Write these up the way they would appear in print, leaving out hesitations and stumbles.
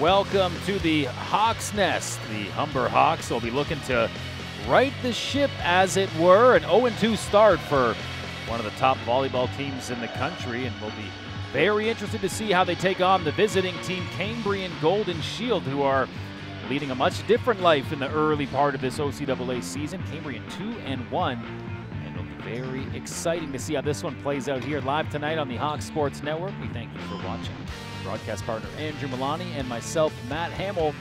Welcome to the Hawks Nest. The Humber Hawks will be looking to right the ship, as it were. An 0-2 start for one of the top volleyball teams in the country, and we'll be very interested to see how they take on the visiting team, Cambrian Golden Shield, who are leading a much different life in the early part of this OCAA season. Cambrian 2-1, and it'll be very exciting to see how this one plays out here live tonight on the Hawks Sports Network. We thank you for watching. Broadcast partner Andrew Milani and myself, Matt Hamill.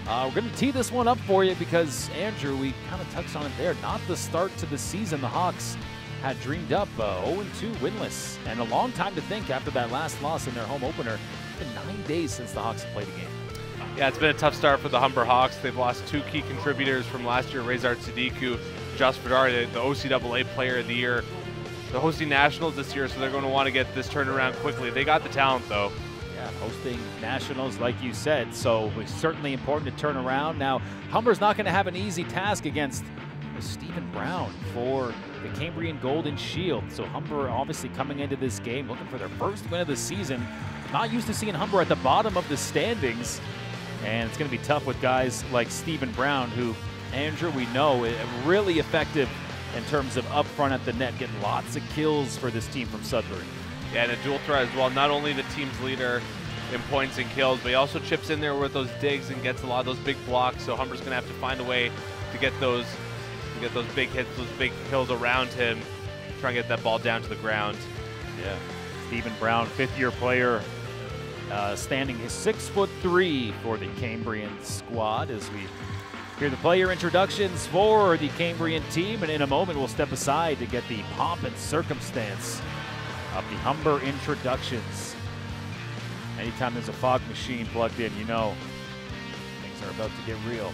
We're going to tee this one up for you because, Andrew, we kind of touched on it there. Not the start to the season the Hawks had dreamed up. 0-2 winless, and a long time to think after that last loss in their home opener. It's been 9 days since the Hawks have played a game. Yeah, it's been a tough start for the Humber Hawks. They've lost two key contributors from last year, Rezard Sadiku, Josh Vidar, the OCAA Player of the Year. They're hosting nationals this year, so they're going to want to get this turned around quickly. They got the talent, though. Yeah, hosting nationals, like you said, so it's certainly important to turn around. Now, Humber's not going to have an easy task against Stephen Brown for the Cambrian Golden Shield. So Humber obviously coming into this game looking for their first win of the season. Not used to seeing Humber at the bottom of the standings. And it's going to be tough with guys like Stephen Brown, who, Andrew, we know, is really effective in terms of up front at the net, getting lots of kills for this team from Sudbury. Yeah, and a dual threat as well. Not only the team's leader in points and kills, but he also chips in there with those digs and gets a lot of those big blocks. So Humber's going to have to find a way to get those big hits, those big kills around him, try and get that ball down to the ground. Yeah, Stephen Brown, fifth-year player, standing his 6'3" for the Cambrian squad. As we hear the player introductions for the Cambrian team, and in a moment we'll step aside to get the pomp and circumstance of the Humber introductions. Anytime there's a fog machine plugged in, you know things are about to get real.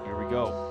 Here we go.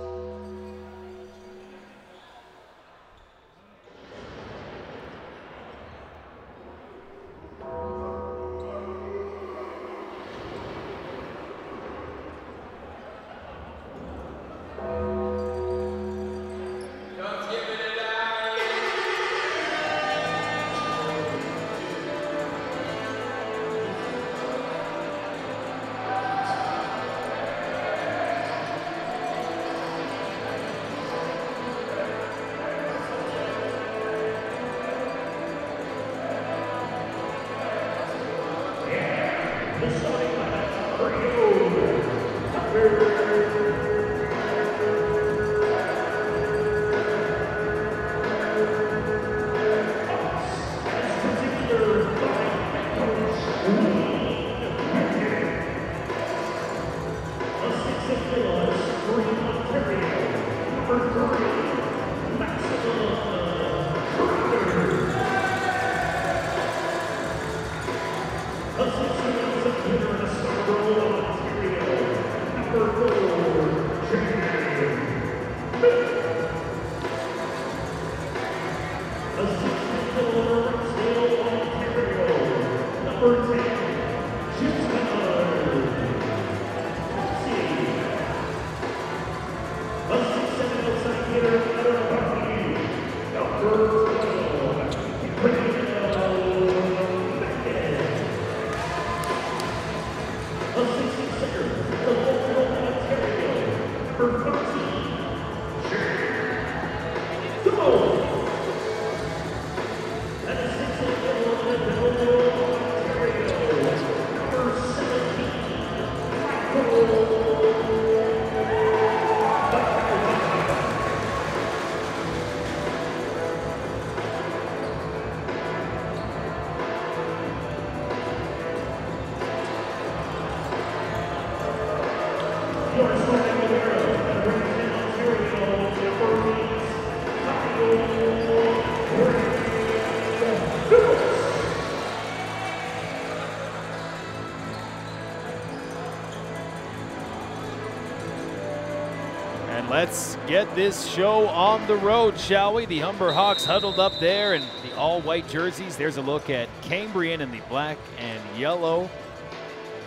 Let's get this show on the road, shall we? The Humber Hawks huddled up there in the all-white jerseys. There's a look at Cambrian in the black and yellow.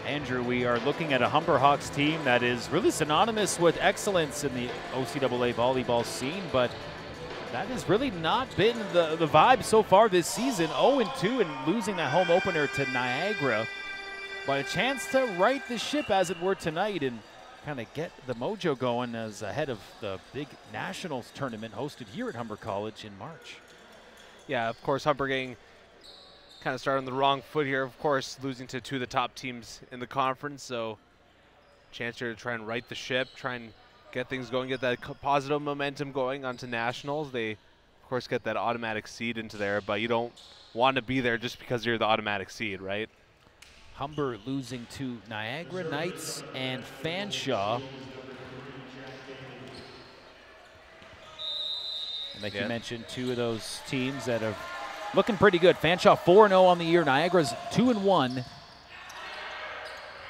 Andrew, we are looking at a Humber Hawks team that is really synonymous with excellence in the OCAA volleyball scene, but that has really not been the vibe so far this season. 0-2 and losing that home opener to Niagara. But a chance to right the ship, as it were, tonight and kind of get the mojo going as ahead of the big nationals tournament hosted here at Humber College in March. Yeah, of course, Humber getting kind of started on the wrong foot here. Of course, losing to two of the top teams in the conference. So chance here to try and right the ship, try and get things going, get that positive momentum going onto nationals. They, of course, get that automatic seed into there, but you don't want to be there just because you're the automatic seed, right? Humber losing to Niagara Knights and Fanshawe. And like you mentioned, two of those teams that are looking pretty good. Fanshawe 4-0 on the year. Niagara's 2-1.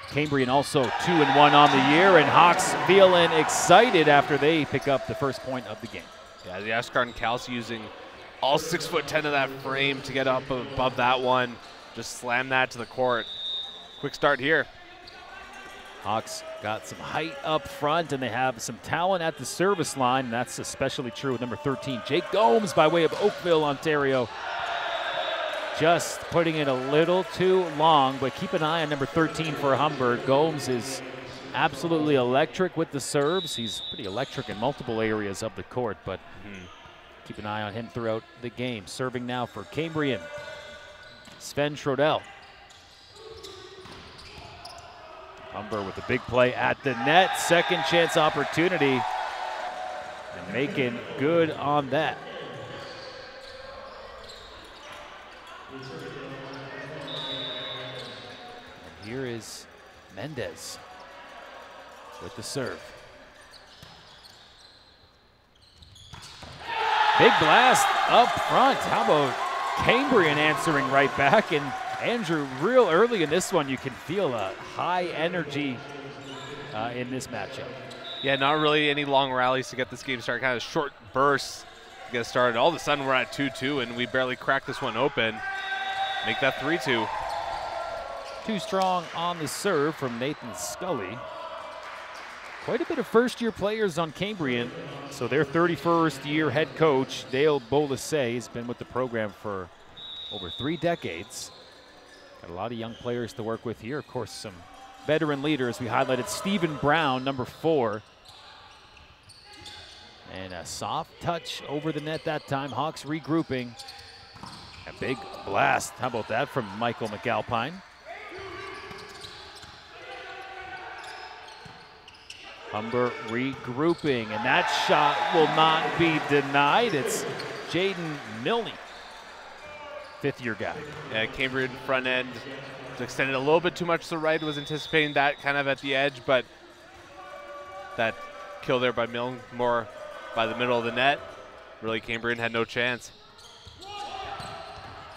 Cambrian also 2-1 on the year, and Hawks feeling excited after they pick up the first point of the game. Yeah, the Ashgar and Kelsey using all 6'10" of that frame to get up above that one. Just slam that to the court. Quick start here. Hawks got some height up front, and they have some talent at the service line. And that's especially true with number 13, Jake Gomes, by way of Oakville, Ontario. Just putting it a little too long, but keep an eye on number 13 for Humber. Gomes is absolutely electric with the serves. He's pretty electric in multiple areas of the court, but keep an eye on him throughout the game. Serving now for Cambrian, Sven Schrodel. Humber with a big play at the net. Second chance opportunity, and making good on that. And here is Mendez with the serve. Big blast up front. How about Cambrian answering right back? And Andrew, real early in this one, you can feel a high energy in this matchup. Yeah, not really any long rallies to get this game started. Kind of short bursts to get started. All of a sudden, we're at 2-2, and we barely cracked this one open. Make that 3-2. Too strong on the serve from Nathan Scully. Quite a bit of first-year players on Cambrian. So their 31st-year head coach, Dale Bolasay, has been with the program for over 3 decades. Got a lot of young players to work with here. Of course, some veteran leaders. We highlighted Stephen Brown, number 4. And a soft touch over the net that time. Hawks regrouping. A big blast. How about that from Michael McAlpine? Humber regrouping, and that shot will not be denied. It's Jaden Milne, 5th-year guy. Yeah, Cambrian front end extended a little bit too much to the right. Was anticipating that kind of at the edge, but that kill there by Milne more by the middle of the net. Really, Cambrian had no chance.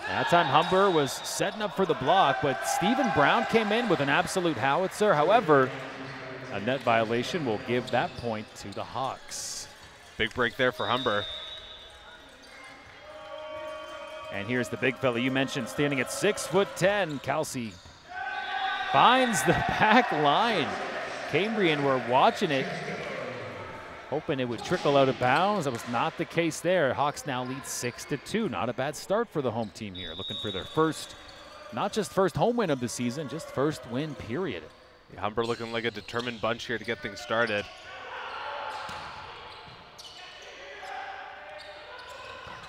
That time Humber was setting up for the block, but Stephen Brown came in with an absolute howitzer. However, a net violation will give that point to the Hawks. Big break there for Humber. And here's the big fella you mentioned, standing at 6'10". Kelsey finds the back line. Cambrian were watching it, hoping it would trickle out of bounds. That was not the case there. Hawks now lead 6-2. Not a bad start for the home team here. Looking for their first, not just first home win of the season, just first win, period. Yeah, Humber looking like a determined bunch here to get things started.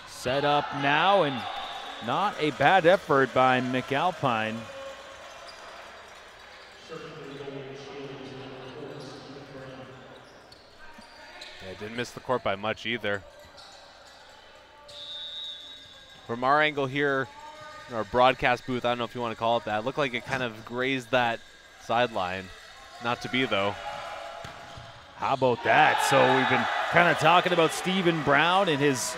Set up now, and not a bad effort by McAlpine. Yeah, didn't miss the court by much either. From our angle here, in our broadcast booth, I don't know if you want to call it that, looked like it kind of grazed that sideline. Not to be, though. How about that? So we've been kind of talking about Stephen Brown and his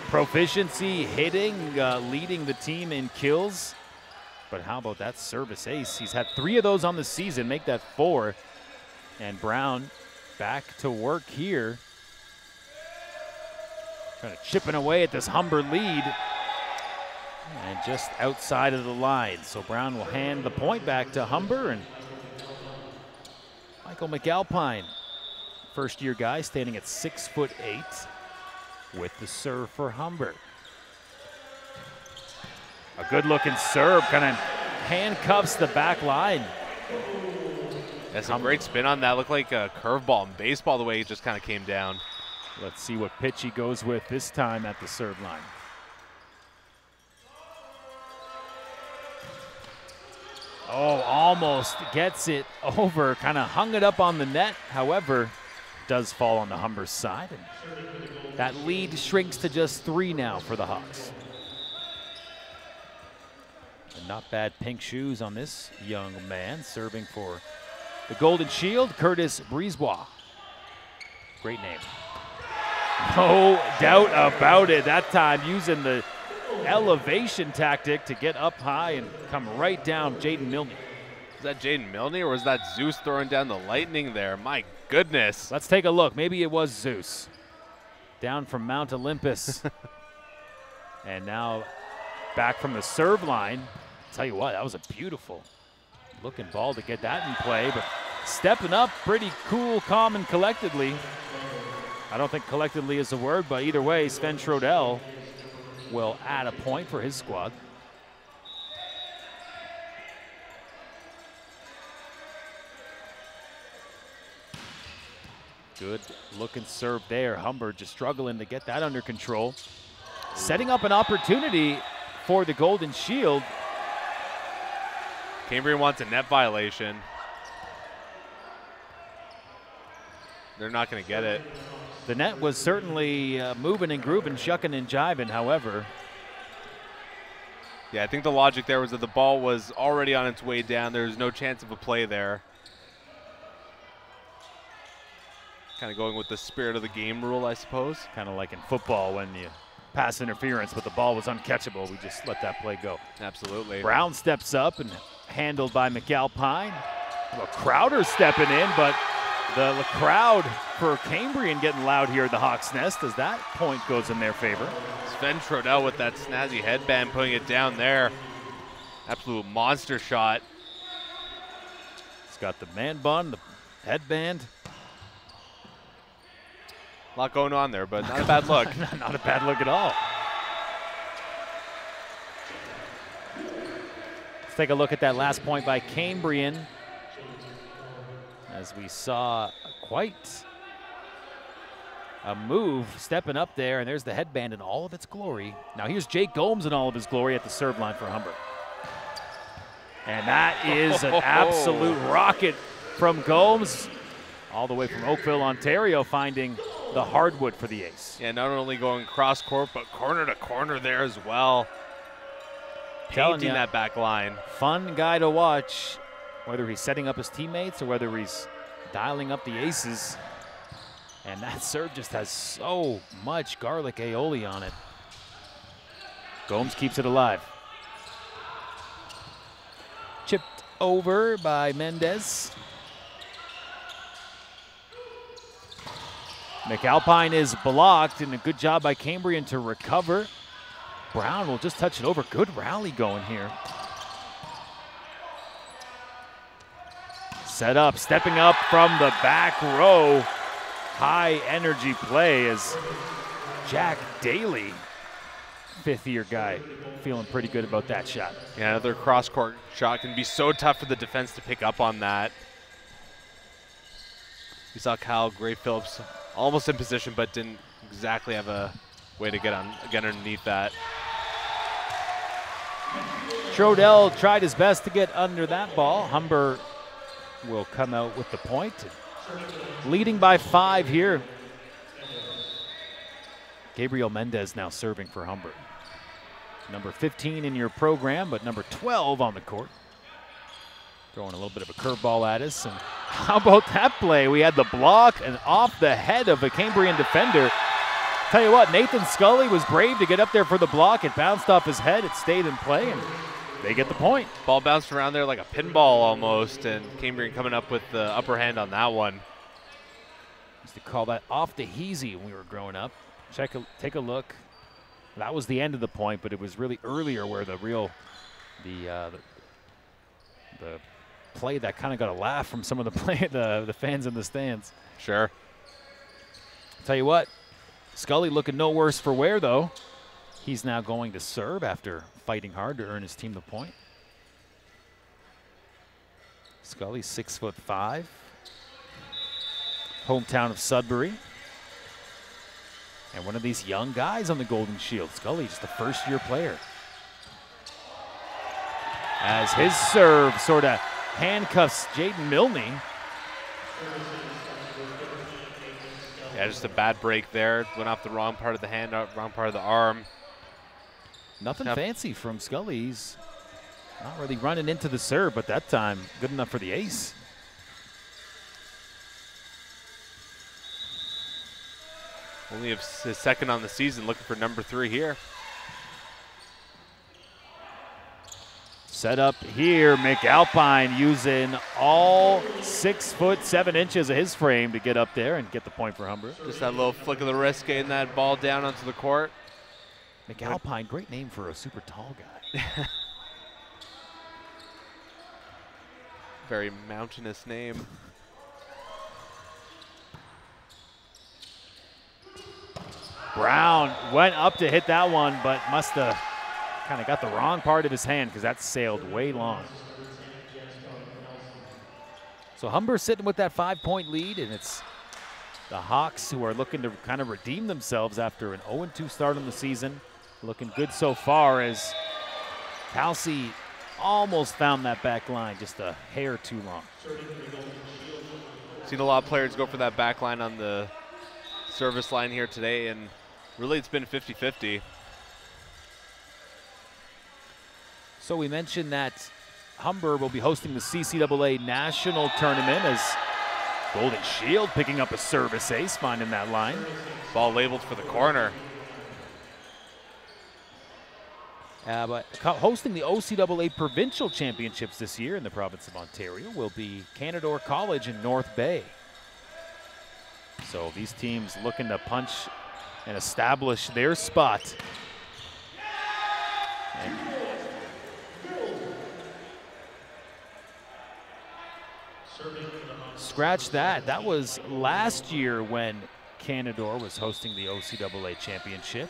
proficiency hitting, leading the team in kills. But how about that service ace? He's had 3 of those on the season, make that 4. And Brown back to work here. Trying to chipping away at this Humber lead. And just outside of the line. So Brown will hand the point back to Humber, and Michael McAlpine, first-year guy, standing at 6'8", with the serve for Humber. A good-looking serve, kind of handcuffs the back line. That's a great spin on that. Looked like a curveball in baseball the way it just kind of came down. Let's see what pitch he goes with this time at the serve line. Oh, almost gets it over, kind of hung it up on the net. However, does fall on the Humber side. And that lead shrinks to just 3 now for the Hawks. And not bad pink shoes on this young man, serving for the Golden Shield, Curtis Brisebois. Great name. No doubt about it. That time using the elevation tactic to get up high and come right down Jaden Milne. Was that Jaden Milne or was that Zeus throwing down the lightning there? My goodness. Let's take a look. Maybe it was Zeus. Down from Mount Olympus. And now back from the serve line. Tell you what, that was a beautiful looking ball to get that in play, but stepping up pretty cool, calm, and collectedly. I don't think collectively is the word, but either way, Sven Trodell will add a point for his squad. Good looking serve there. Humber just struggling to get that under control. Setting up an opportunity for the Golden Shield. Cambrian wants a net violation. They're not going to get it. The net was certainly moving and grooving, shucking and jiving, however. Yeah, I think the logic there was that the ball was already on its way down. There was no chance of a play there. Kind of going with the spirit of the game rule, I suppose. Kind of like in football when you pass interference, but the ball was uncatchable. We just let that play go. Absolutely. Brown steps up and handled by McAlpine. Well, Crowder stepping in, but the crowd for Cambrian getting loud here at the Hawks Nest as that point goes in their favor. Sven Trodell with that snazzy headband putting it down there. Absolute monster shot. He's got the man bun, the headband. A lot going on there, but not a bad look. Not a bad look at all. Let's take a look at that last point by Cambrian. As we saw quite a move stepping up there, and there's the headband in all of its glory. Now here's Jake Gomes in all of his glory at the serve line for Humber. And that is an absolute rocket from Gomes, all the way from Oakville, Ontario, finding the hardwood for the ace. Yeah, not only going cross court, but corner to corner there as well. Painting that back line. Fun guy to watch, whether he's setting up his teammates or whether he's dialing up the aces. And that serve just has so much garlic aioli on it. Gomes keeps it alive. Chipped over by Mendez. McAlpine is blocked, and a good job by Cambrian to recover. Brown will just touch it over. Good rally going here. Set up, stepping up from the back row. High energy play as Jack Daly, fifth-year guy, feeling pretty good about that shot. Yeah, another cross-court shot can be so tough for the defense to pick up on that. We saw Kyle Gray-Phillips almost in position, but didn't exactly have a way to get underneath that. Trodell tried his best to get under that ball. Humber will come out with the point. Leading by 5 here. Gabriel Mendez now serving for Humber. Number 15 in your program, but number 12 on the court. Throwing a little bit of a curveball at us. And how about that play? We had the block and off the head of a Cambrian defender. Tell you what, Nathan Scully was brave to get up there for the block. It bounced off his head. It stayed in play, and they get the point. Ball bounced around there like a pinball almost, and Cambrian coming up with the upper hand on that one. Used to call that off the heezy when we were growing up. Take a look. That was the end of the point, but it was really earlier where the play that kind of got a laugh from some of the fans in the stands. Sure. Tell you what, Scully looking no worse for wear, though. He's now going to serve after fighting hard to earn his team the point. Scully's 6'5", hometown of Sudbury. And one of these young guys on the Golden Shield. Scully, just a first-year player. As his serve sort of handcuffs Jaden Milne. Yeah, just a bad break there. Went off the wrong part of the hand, wrong part of the arm. Nothing fancy from Scully. He's not really running into the serve, but that time good enough for the ace. Only his second on the season, looking for number 3 here. Set up here, McAlpine using all 6'7" of his frame to get up there and get the point for Humber. Just that little flick of the wrist, getting that ball down onto the court. McAlpine, great name for a super tall guy. Very mountainous name. Brown went up to hit that one, but must have kind of got the wrong part of his hand because that sailed way long. So Humber sitting with that 5-point lead, and it's the Hawks who are looking to kind of redeem themselves after an 0-2 start on the season. Looking good so far as Kelsey almost found that back line, just a hair too long. Seen a lot of players go for that back line on the service line here today, and really it's been 50-50. So we mentioned that Humber will be hosting the CCAA National Tournament as Golden Shield picking up a service ace, finding that line. Ball labeled for the corner. But hosting the OCAA Provincial Championships this year in the province of Ontario will be Canadore College in North Bay. So these teams looking to punch and establish their spot. And scratch that. That was last year when Canadore was hosting the OCAA Championship.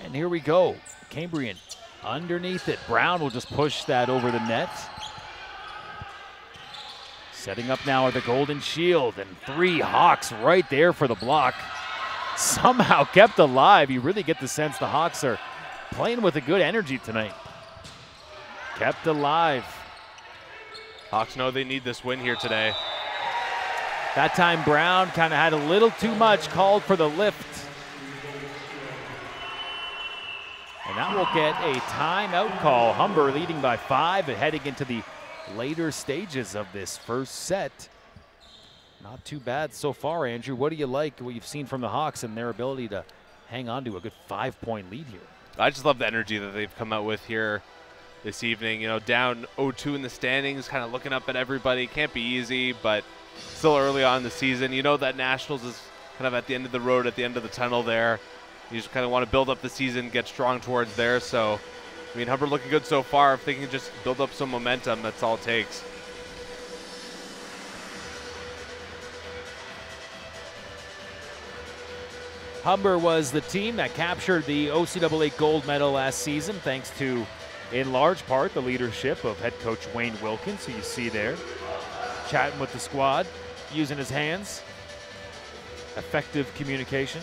And here we go. Cambrian underneath it. Brown will just push that over the net. Setting up now are the Golden Shield, and 3 Hawks right there for the block. Somehow kept alive. You really get the sense the Hawks are playing with a good energy tonight. Kept alive. Hawks know they need this win here today. That time Brown kind of had a little too much, called for the lift. And that will get a timeout call. Humber leading by 5 and heading into the later stages of this first set. Not too bad so far, Andrew. What do you like, what you've seen from the Hawks and their ability to hang on to a good 5-point lead here? I just love the energy that they've come out with here this evening. You know, down 0-2 in the standings, kind of looking up at everybody. Can't be easy, but still early on in the season. You know that Nationals is kind of at the end of the road, at the end of the tunnel there. You just kind of want to build up the season, get strong towards there. So, I mean, Humber looking good so far. If they can just build up some momentum, that's all it takes. Humber was the team that captured the OCAA gold medal last season, thanks to, in large part, the leadership of head coach Wayne Wilkins, who you see there, chatting with the squad, using his hands. Effective communication.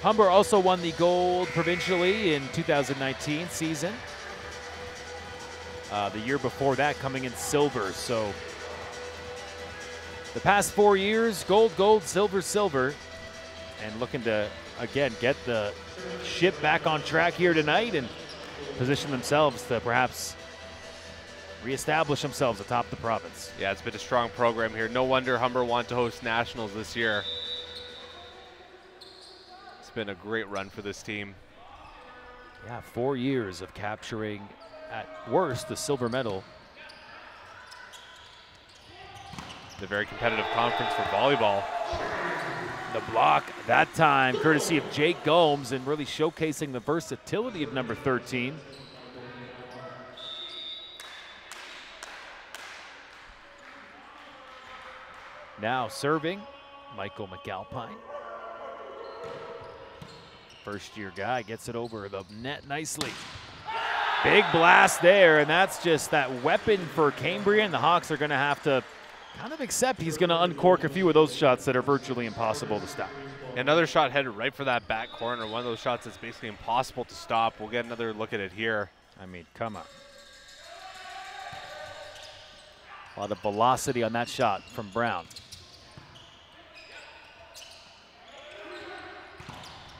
Humber also won the gold provincially in 2019 season. The year before that coming in silver. So the past 4 years, gold, gold, silver, silver. And looking to, again, get the ship back on track here tonight and position themselves to perhaps reestablish themselves atop the province. Yeah, it's been a strong program here. No wonder Humber want to host Nationals this year. It's been a great run for this team. Yeah, 4 years of capturing, at worst, the silver medal. The very competitive conference for volleyball. The block that time, courtesy of Jake Gomes, and really showcasing the versatility of number 13. Now serving, Michael McAlpine. First-year guy gets it over the net nicely. Big blast there, and that's just that weapon for Cambrian. The Hawks are going to have to kind of accept he's going to uncork a few of those shots that are virtually impossible to stop. Another shot headed right for that back corner. One of those shots that's basically impossible to stop. We'll get another look at it here. I mean, come on. A lot of velocity on that shot from Brown.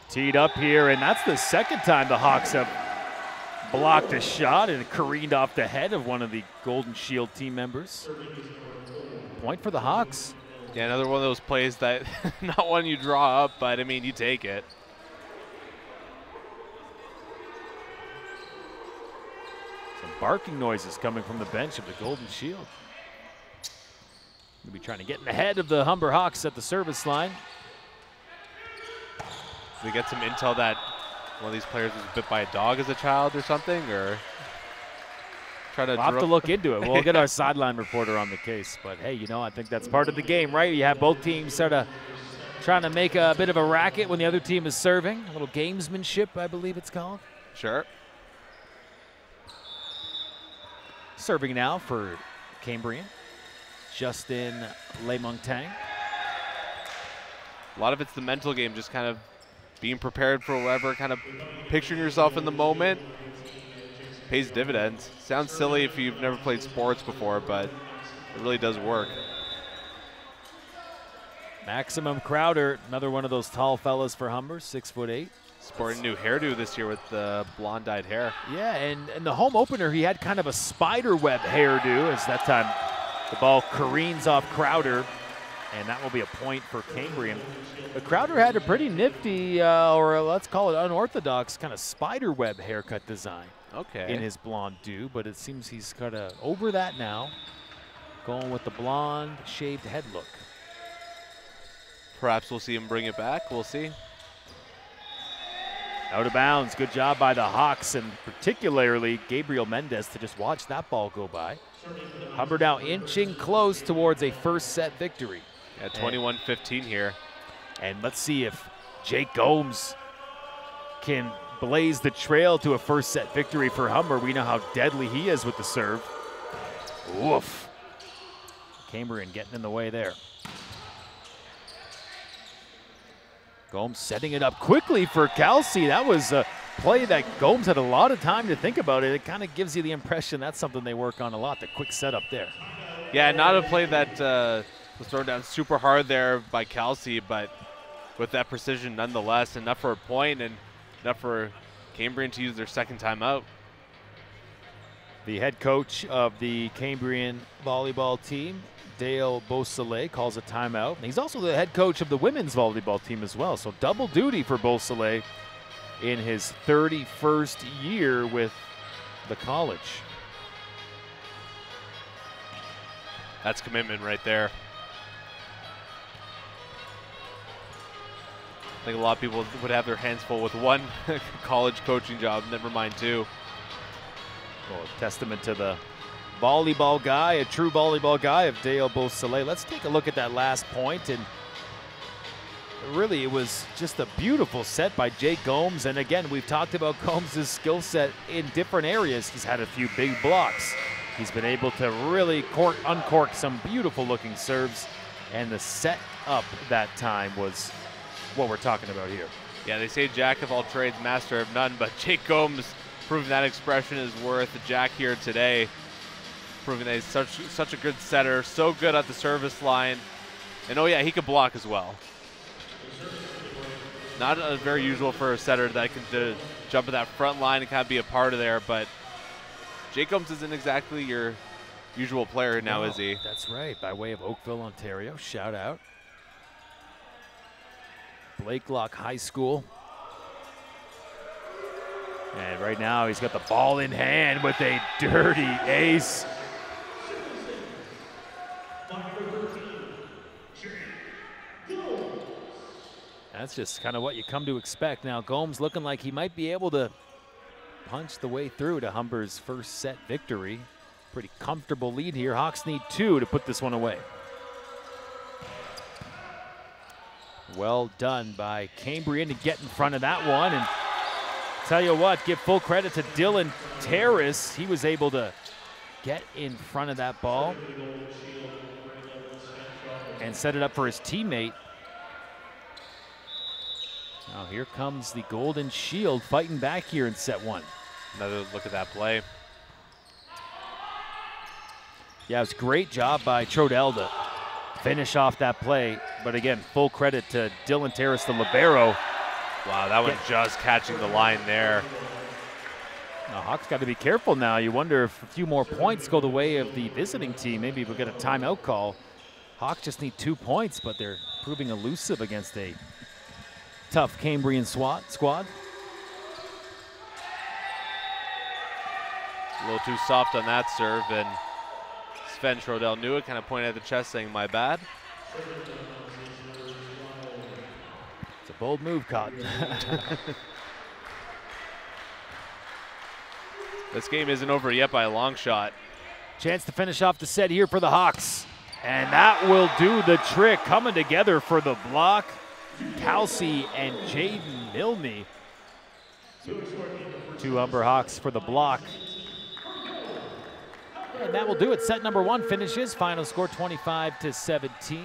Teed up here, and that's the second time the Hawks have blocked a shot and careened off the head of one of the Golden Shield team members. Point for the Hawks. Yeah, another one of those plays that not one you draw up, but I mean, you take it. Some barking noises coming from the bench of the Golden Shield. We'll be trying to get in the head of the Humber Hawks at the service line. Do we get some intel that one of these players was bit by a dog as a child or something, or try to? We'll have to look into it. We'll get our sideline reporter on the case. But hey, you know, I think that's part of the game, right? You have both teams sort of trying to make a bit of a racket when the other team is serving. A little gamesmanship, I believe it's called. Sure. Serving now for Cambrian, Justin Lemontang. A lot of it's the mental game, just kind of being prepared for whatever, kind of picturing yourself in the moment. Pays dividends. Sounds silly if you've never played sports before, but it really does work. Maximum Crowder, another one of those tall fellas for Humber, 6'8". Sporting a new hairdo this year with the blonde-dyed hair. Yeah, and in the home opener, he had kind of a spider web hairdo, as that time the ball careens off Crowder, and that will be a point for Cambrian. But Crowder had a pretty nifty, or let's call it unorthodox, kind of spider web haircut design in his blonde do, but it seems he's kind of over that now, going with the blonde shaved head look. Perhaps we'll see him bring it back. We'll see. Out of bounds. Good job by the Hawks, and particularly Gabriel Mendez to just watch that ball go by. Humber now inching close towards a first set victory. At 21-15 here. And let's see if Jake Gomes can blaze the trail to a first set victory for Humber. We know how deadly he is with the serve. Woof. Cambrian getting in the way there. Gomes setting it up quickly for Kelsey. That was a play that Gomes had a lot of time to think about it. It kind of gives you the impression that's something they work on a lot, the quick setup there. Yeah, not a play that was thrown down super hard there by Kelsey, but with that precision nonetheless, enough for a point and enough for Cambrian to use their second timeout. The head coach of the Cambrian volleyball team, Dale Beausoleil, calls a timeout. He's also the head coach of the women's volleyball team as well, so double duty for Beausoleil in his 31st year with the college. That's commitment right there. I think a lot of people would have their hands full with one college coaching job, never mind two. Well, a testament to the volleyball guy, a true volleyball guy of Dale Beausoleil. Let's take a look at that last point, and really it was just a beautiful set by Jake Gomes. And again, we've talked about Gomes' skill set in different areas. He's had a few big blocks. He's been able to really uncork some beautiful looking serves, and the set up that time was what we're talking about here. Yeah, they say jack of all trades, master of none, but Jake Gomes proving that expression is worth a jack here today, proving that he's such a good setter, so good at the service line, and oh yeah, he can block as well. Not very usual for a setter that can jump at that front line and kind of be a part of there, but Jake Gomes isn't exactly your usual player now, is he? That's right, by way of Oakville, Ontario, shout out. Blakelock High School. And right now he's got the ball in hand with a dirty ace. That's just kind of what you come to expect. Now Gomes looking like he might be able to punch the way through to Humber's first set victory. Pretty comfortable lead here. Hawks need 2 to put this one away. Well done by Cambrian to get in front of that one. And tell you what, give full credit to Dylan Terrace. He was able to get in front of that ball and set it up for his teammate. Now here comes the Golden Shield fighting back here in set 1. Another look at that play. Yeah, it was a great job by Trodell to finish off that play. But again, full credit to Dylan Terrace, the libero. Wow, that one just catching the line there. Now, Hawks got to be careful now. You wonder if a few more points go the way of the visiting team. Maybe we'll get a timeout call. Hawks just need 2 points, but they're proving elusive against a tough Cambrian squad. A little too soft on that serve, and Sven Trodell knew it, kind of pointed at the chest saying, my bad. It's a bold move, Cotton. This game isn't over yet by a long shot. Chance to finish off the set here for the Hawks. And that will do the trick. Coming together for the block. Kelsey and Jaden Milne. So 2 Humber Hawks for the block. And that will do it. Set number 1 finishes. Final score 25-17.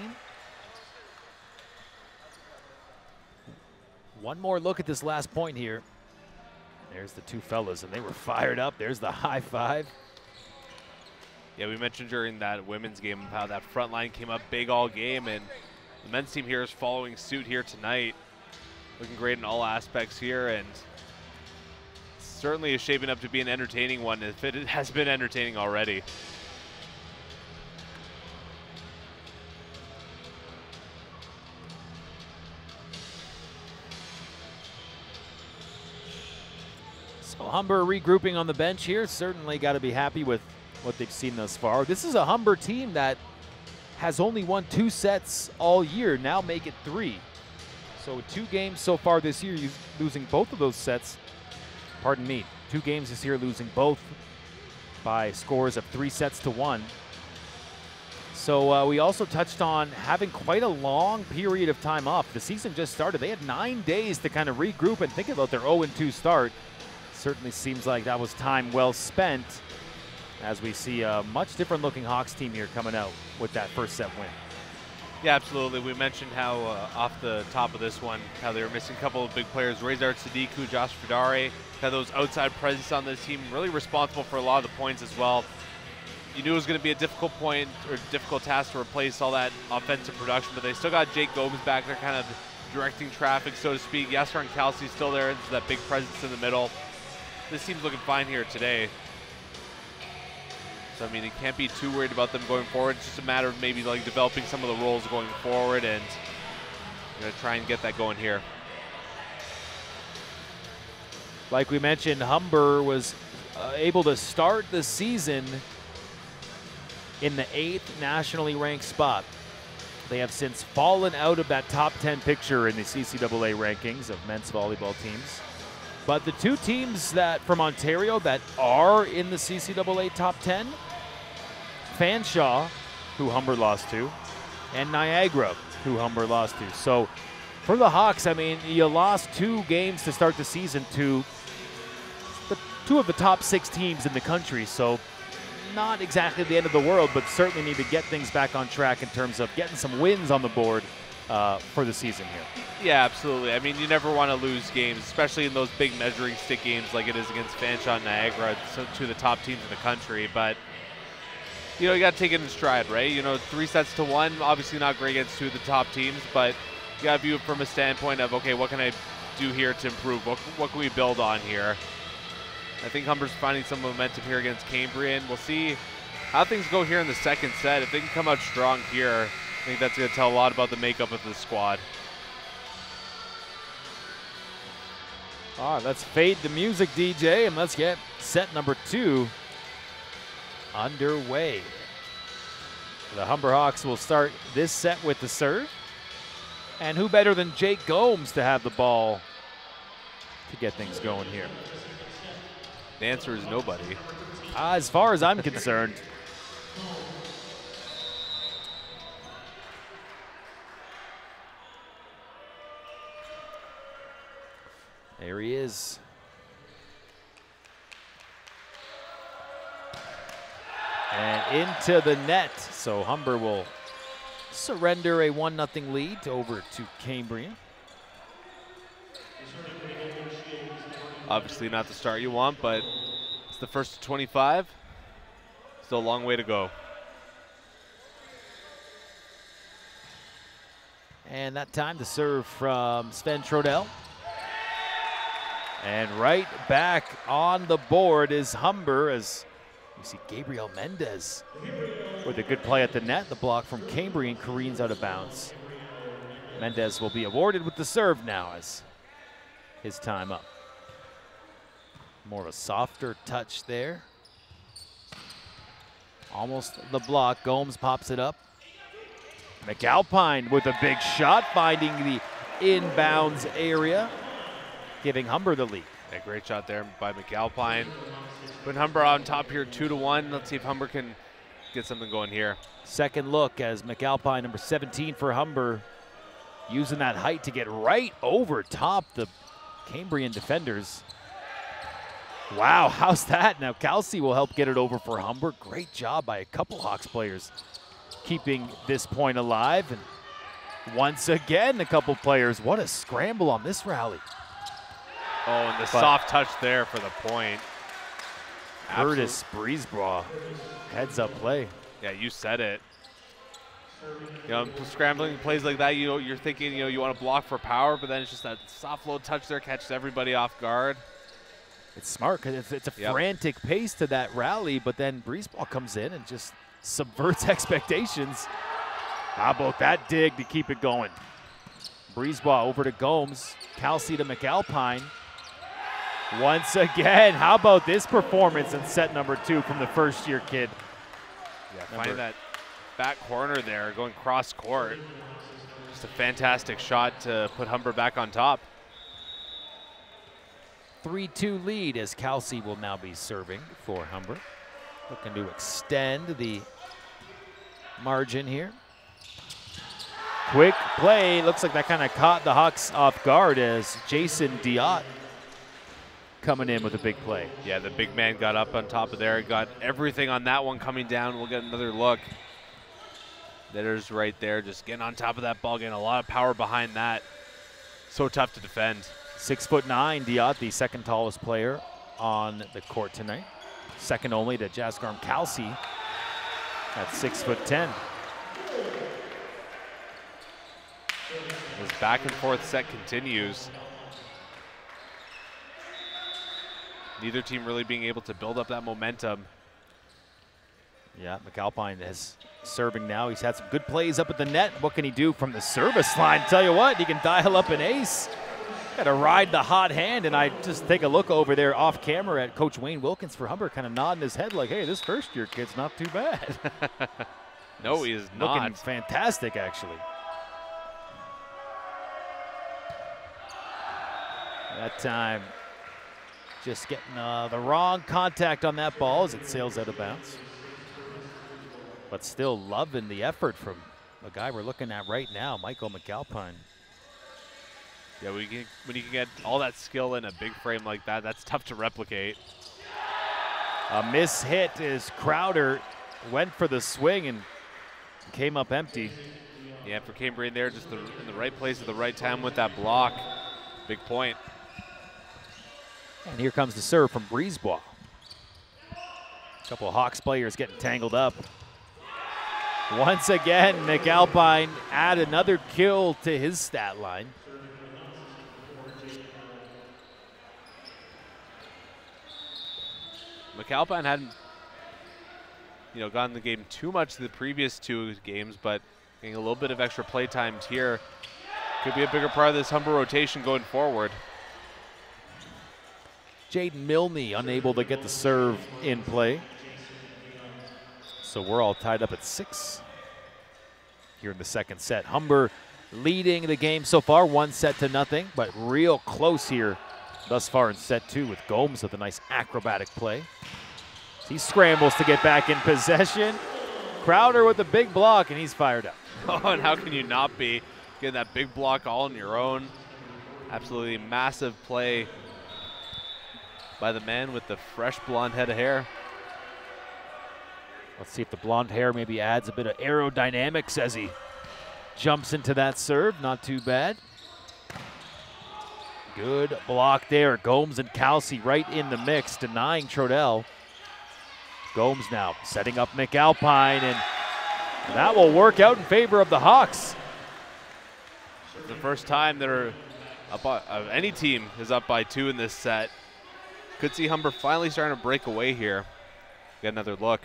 One more look at this last point here. There's the 2 fellas, and they were fired up. There's the high five. Yeah, we mentioned during that women's game how that front line came up big all game, and the men's team here is following suit here tonight. Looking great in all aspects here, and certainly is shaping up to be an entertaining one if it has been entertaining already. So Humber regrouping on the bench here. Certainly got to be happy with what they've seen thus far. This is a Humber team that has only won 2 sets all year, now make it 3. So 2 games so far this year, losing both of those sets. Pardon me, 2 games this year, losing both by scores of 3-1. So we also touched on having quite a long period of time off. The season just started. They had 9 days to kind of regroup and think about their 0-2 start. Certainly seems like that was time well spent, as we see a much different looking Hawks team here coming out with that first set win. Yeah, absolutely. We mentioned how off the top of this one, how they were missing a couple of big players, Rezard Sadiku, Josh Fidare, had those outside presence on this team, really responsible for a lot of the points as well. You knew it was going to be a difficult point or difficult task to replace all that offensive production, but they still got Jake Gomes back there kind of directing traffic, so to speak. Yasser and Kelsey still there, and that big presence in the middle. This team's looking fine here today. So, I mean, you can't be too worried about them going forward. It's just a matter of maybe like developing some of the roles going forward, and you're going to try and get that going here. Like we mentioned, Humber was able to start the season in the 8th nationally ranked spot. They have since fallen out of that top 10 picture in the CCAA rankings of men's volleyball teams. But the 2 teams that from Ontario that are in the CCAA top 10, Fanshawe, who Humber lost to, and Niagara, who Humber lost to. So for the Hawks, I mean, you lost 2 games to start the season to the 2 of the top 6 teams in the country. So not exactly the end of the world, but certainly need to get things back on track in terms of getting some wins on the board for the season here. Yeah, absolutely. I mean, you never want to lose games, especially in those big measuring stick games like it is against Fanshawe and Niagara, so 2 of the top teams in the country. But, you know, you got to take it in stride, right? You know, 3-1, obviously not great against 2 of the top teams, but you got to view it from a standpoint of, okay, what can I do here to improve? What can we build on here? I think Humber's finding some momentum here against Cambrian. We'll see how things go here in the second set. If they can come out strong here, I think that's going to tell a lot about the makeup of the squad. All right, let's fade the music, DJ, and let's get set number 2 underway. The Humber Hawks will start this set with the serve. And who better than Jake Gomes to have the ball to get things going here? The answer is nobody. As far as I'm concerned. There he is. And into the net. So Humber will surrender a 1-0 lead over to Cambrian. Obviously not the start you want, but it's the first to 25. Still a long way to go. And that time to serve from Sven Trodell. And right back on the board is Humber as you see Gabriel Mendez with a good play at the net. The block from Cambrian careens out of bounds. Mendez will be awarded with the serve now as his time up. More of a softer touch there. Almost the block. Gomes pops it up. McAlpine with a big shot, finding the inbounds area, giving Humber the lead. A great shot there by McAlpine. Putting Humber on top here, 2-1. Let's see if Humber can get something going here. Second look as McAlpine, number 17 for Humber, using that height to get right over top the Cambrian defenders. Wow, how's that? Now Kelsey will help get it over for Humber. Great job by a couple Hawks players keeping this point alive. And once again, a couple players. What a scramble on this rally. Oh, and the soft touch there for the point. Curtis Breesbaugh, heads up play. Yeah, you said it. You know, scrambling plays like that, you're thinking, you want to block for power, but then it's just that soft low touch there catches everybody off guard. It's smart because it's a frantic pace to that rally, but then Breesbaugh comes in and just subverts expectations. How about that dig to keep it going? Breesbaugh over to Gomes, Kelsey to McAlpine. Once again, how about this performance in set number 2 from the first-year kid? Yeah, finding that back corner there, going cross court. Just a fantastic shot to put Humber back on top. 3-2 lead as Kelsey will now be serving for Humber. Looking to extend the margin here. Quick play. Looks like that kind of caught the Hawks off guard as Jason Diot coming in with a big play. Yeah, the big man got up on top of there. Got everything on that one coming down. We'll get another look. There's right there, just getting on top of that ball, getting a lot of power behind that. So tough to defend. 6'9", Diot, the second tallest player on the court tonight. Second only to Jasgarm Kelsey at 6'10". This back and forth set continues. Neither team really being able to build up that momentum. Yeah, McAlpine is serving now. He's had some good plays up at the net. What can he do from the service line? Tell you what, he can dial up an ace. Got to ride the hot hand, and I just take a look over there off camera at Coach Wayne Wilkins for Humber, kind of nodding his head like, hey, this first-year kid's not too bad. No, he is not. Looking fantastic, actually. That time, just getting the wrong contact on that ball as it sails out of bounds. But still loving the effort from the guy we're looking at right now, Michael McAlpine. Yeah, when you can get all that skill in a big frame like that, that's tough to replicate. A miss hit as Crowder went for the swing and came up empty. Yeah, for Cambrian there, just in the right place at the right time with that block. Big point. And here comes the serve from Breesbaugh. A couple of Hawks players getting tangled up. Once again, McAlpine add another kill to his stat line. McAlpine hadn't, gotten the game too much the previous 2 games, but getting a little bit of extra play time here could be a bigger part of this Humber rotation going forward. Jaden Milne unable to get the serve in play. So we're all tied up at 6 here in the second set. Humber leading the game so far, 1-0, but real close here thus far in set 2 with Gomes with a nice acrobatic play. He scrambles to get back in possession. Crowder with a big block, and he's fired up. Oh, and how can you not be getting that big block all on your own? Absolutely massive play by the man with the fresh blonde head of hair. Let's see if the blonde hair maybe adds a bit of aerodynamics as he jumps into that serve. Not too bad. Good block there. Gomes and Kelsey right in the mix, denying Trudell. Gomes now setting up McAlpine, and that will work out in favor of the Hawks. The first time they're up by, any team is up by 2 in this set. Could see Humber finally starting to break away here. Get another look.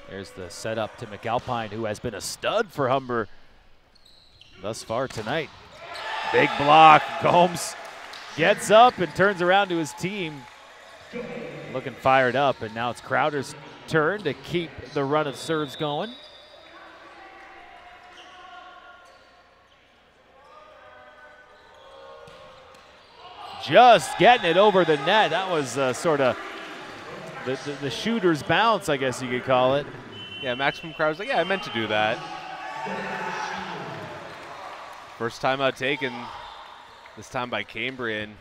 There's the setup to McAlpine, who has been a stud for Humber thus far tonight. Big block. Gomes gets up and turns around to his team, looking fired up, and now it's Crowder's turn to keep the run of serves going. Just getting it over the net. That was sort of the shooter's bounce, I guess you could call it. Yeah, Maximum Crowder's like, yeah, I meant to do that. First time out taken, this time by Cambrian.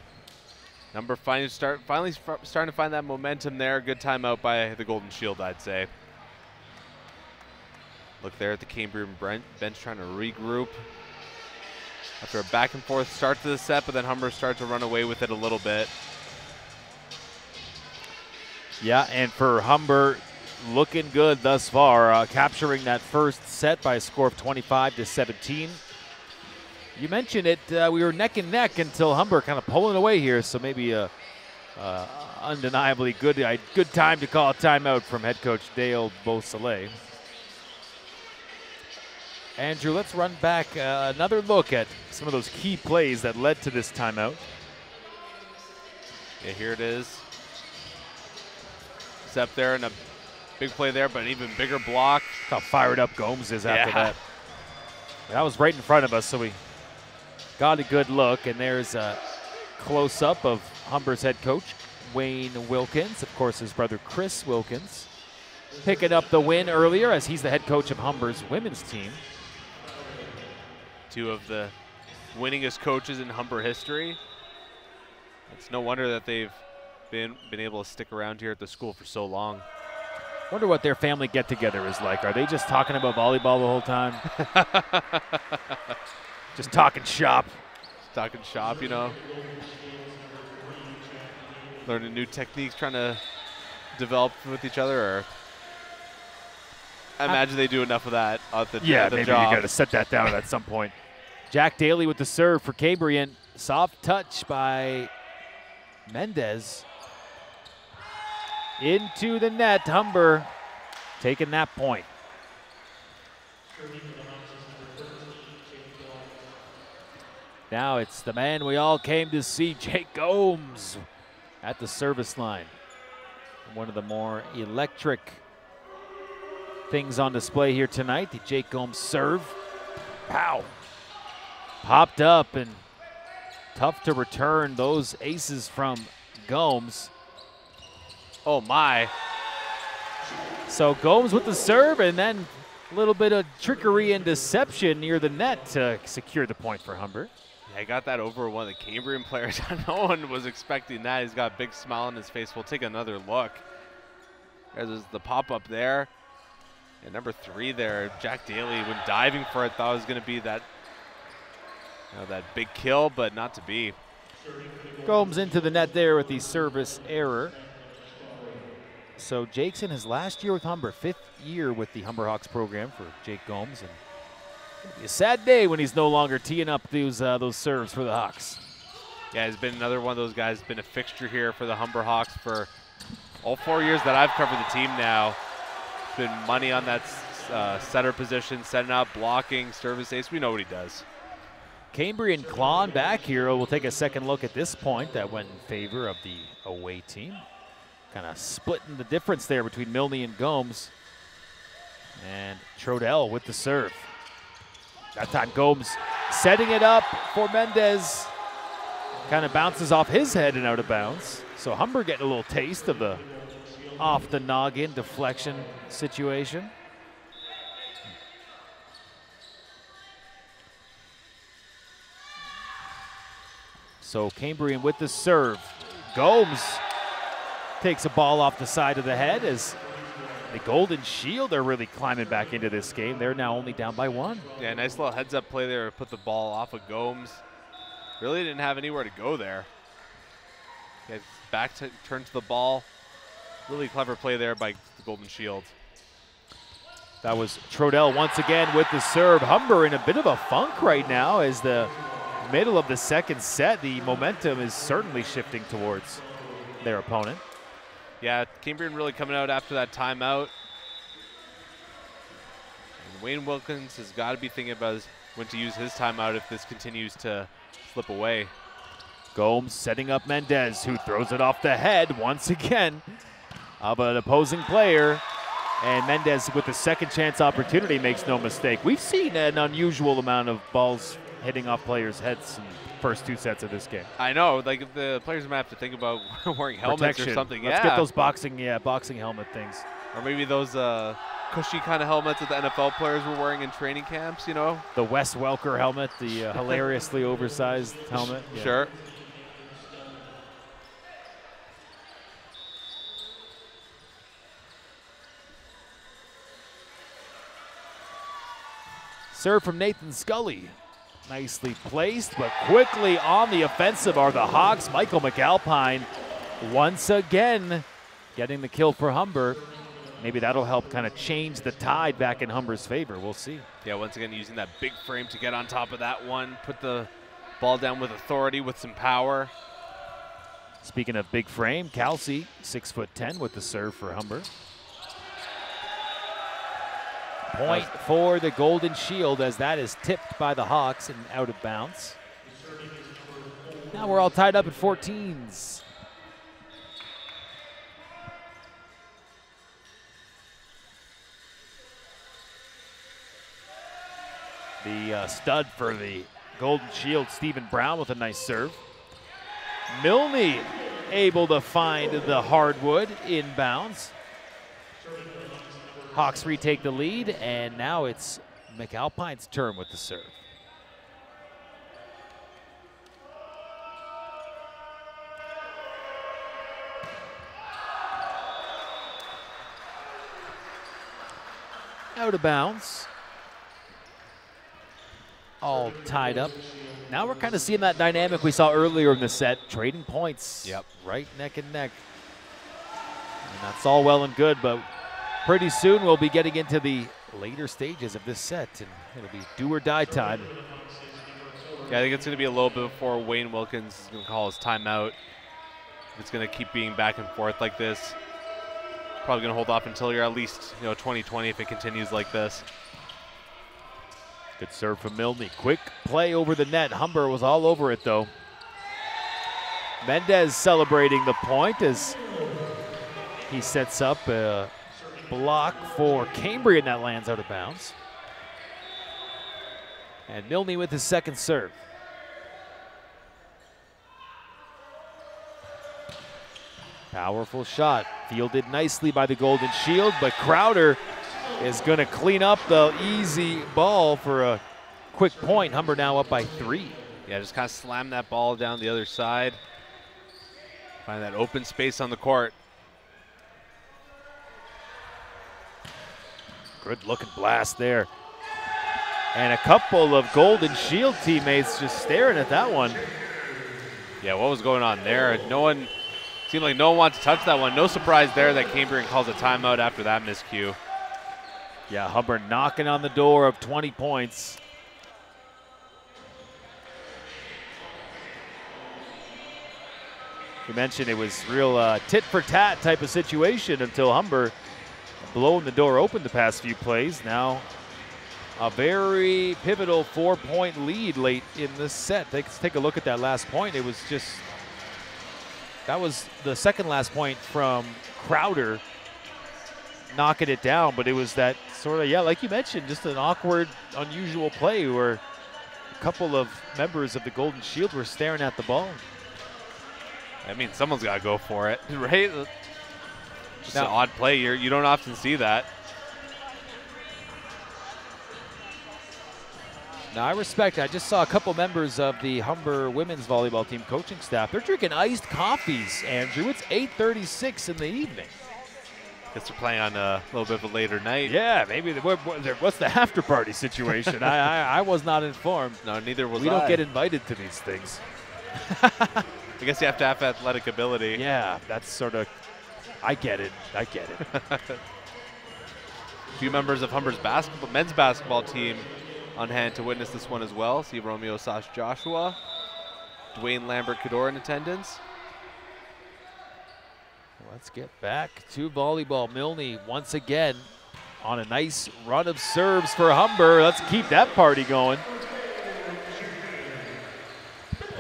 Number finally starting to find that momentum there. Good timeout by the Golden Shield, I'd say. Look there at the Cambrian bench trying to regroup. After a back and forth start to the set, but then Humber starts to run away with it a little bit. Yeah, and for Humber, looking good thus far, capturing that first set by a score of 25-17. You mentioned it, we were neck and neck until Humber kind of pulling away here, so maybe a undeniably good time to call a timeout from head coach Dale Beausoleil. Andrew, let's run back another look at some of those key plays that led to this timeout. Yeah, here it is. Step there and a big play there, but an even bigger block. Look how fired up Gomes is after that. That was right in front of us, so we got a good look, and there's a close-up of Humber's head coach, Wayne Wilkins, of course his brother Chris Wilkins, picking up the win earlier as he's the head coach of Humber's women's team. 2 of the winningest coaches in Humber history. It's no wonder that they've been able to stick around here at the school for so long. Wonder what their family get-together is like. Are they just talking about volleyball the whole time? Just talking shop. Just talking shop, you know. Learning new techniques, trying to develop with each other, or I imagine they do enough of that at the yeah, the maybe job. You got to set that down at some point. Jack Daly with the serve for Cambrian. Soft touch by Mendez. Into the net, Humber taking that point. Now it's the man we all came to see, Jake Gomes, at the service line. One of the more electric things on display here tonight, the Jake Gomes serve. Pow! Popped up, and tough to return those aces from Gomes. Oh my. So Gomes with the serve, and then a little bit of trickery and deception near the net to secure the point for Humber. Yeah, I got that over one of the Cambrian players. No one was expecting that. He's got a big smile on his face. We'll take another look. There's the pop-up there. And number 3 there, Jack Daly, when diving for it, thought it was going to be that, that big kill, but not to be. Gomes into the net there with the service error. So Jake's in his last year with Humber, 5th year with the Humber Hawks program for Jake Gomes. And it'll be a sad day when he's no longer teeing up those serves for the Hawks. Yeah, he's been another one of those guys, been a fixture here for the Humber Hawks for all 4 years that I've covered the team now. Been money on that setter position, setting up, blocking, service ace. We know what he does. Cambrian clawing back here. We'll take a second look at this point. That went in favor of the away team. Kind of splitting the difference there between Milne and Gomes. And Trudell with the serve. That time Gomes setting it up for Mendez. Kind of bounces off his head and out of bounds. So Humber getting a little taste of the off the noggin deflection situation. So Cambrian with the serve. Gomes takes a ball off the side of the head as the Golden Shield are really climbing back into this game. They're now only down by 1. Yeah, nice little heads-up play there. Put the ball off of Gomes. Really didn't have anywhere to go there. Gets back to turn to the ball. Really clever play there by the Golden Shield. That was Trodell once again with the serve. Humber in a bit of a funk right now as the middle of the second set. The momentum is certainly shifting towards their opponent. Yeah, Cambrian really coming out after that timeout. And Wayne Wilkins has got to be thinking about when to use his timeout if this continues to slip away. Gomes setting up Mendez, who throws it off the head once again of an opposing player. And Mendez with the second chance opportunity makes no mistake. We've seen an unusual amount of balls hitting off players' heads in the first 2 sets of this game. I know, like the players might have to think about wearing helmets Protection. or something. Let's get those boxing helmet things. Or maybe those cushy kind of helmets that the NFL players were wearing in training camps, you know? The Wes Welker helmet, the hilariously oversized helmet. Yeah. Sure. Serve from Nathan Scully. Nicely placed, but quickly on the offensive are the Hawks. Michael McAlpine once again getting the kill for Humber. Maybe that'll help kind of change the tide back in Humber's favor. We'll see. Yeah, once again using that big frame to get on top of that one. Put the ball down with authority, with some power. Speaking of big frame, Kelsey, 6'10", with the serve for Humber. Point for the Golden Shield as that is tipped by the Hawks and out of bounds. Now we're all tied up at 14s. The stud for the Golden Shield, Stephen Brown, with a nice serve. Milne able to find the hardwood inbounds. Hawks retake the lead, and now it's McAlpine's turn with the serve. Out of bounds. All tied up. Now we're kind of seeing that dynamic we saw earlier in the set, trading points. Yep. Right neck and neck. And that's all well and good, but pretty soon we'll be getting into the later stages of this set, and it'll be do or die time. Yeah, I think it's going to be a little bit before Wayne Wilkins is going to call his timeout. It's going to keep being back and forth like this. Probably going to hold off until you're at least 2020 if it continues like this. Good serve from Milne. Quick play over the net. Humber was all over it, though. Mendez celebrating the point as he sets up a block for Cambrian that lands out of bounds. And Milne with his second serve. Powerful shot. Fielded nicely by the Golden Shield, but Crowder is going to clean up the easy ball for a quick point. Humber now up by 3. Yeah, just kind of slam that ball down the other side. Find that open space on the court. Good looking blast there. And a couple of Golden Shield teammates just staring at that one. Yeah, what was going on there? Seemed like no one wanted to touch that one. No surprise there that Cambrian calls a timeout after that miscue. Yeah, Humber knocking on the door of 20 points. You mentioned it was real tit for tat type of situation until Humber blowing the door open the past few plays. Now a very pivotal 4-point lead late in the set. Let's take a look at that last point. It was just, that was the second last point from Crowder knocking it down, but it was that sort of, yeah, like you mentioned, just an awkward, unusual play where a couple of members of the Golden Shield were staring at the ball. I mean, someone's got to go for it, right? Just Now, an odd play. You don't often see that. Now, I just saw a couple members of the Humber women's volleyball team coaching staff. They're drinking iced coffees, Andrew. It's 8:36 in the evening. Guess they're playing on a little bit of a later night. Yeah, maybe. What's the after party situation? I was not informed. No, neither was I. We don't get invited to these things. I guess you have to have athletic ability. Yeah, that's sort of, I get it. A few members of Humber's men's basketball team on hand to witness this one as well. See Romeo Sash Joshua, Dwayne Lambert-Cador in attendance. Let's get back to volleyball. Milne once again on a nice run of serves for Humber. Let's keep that party going.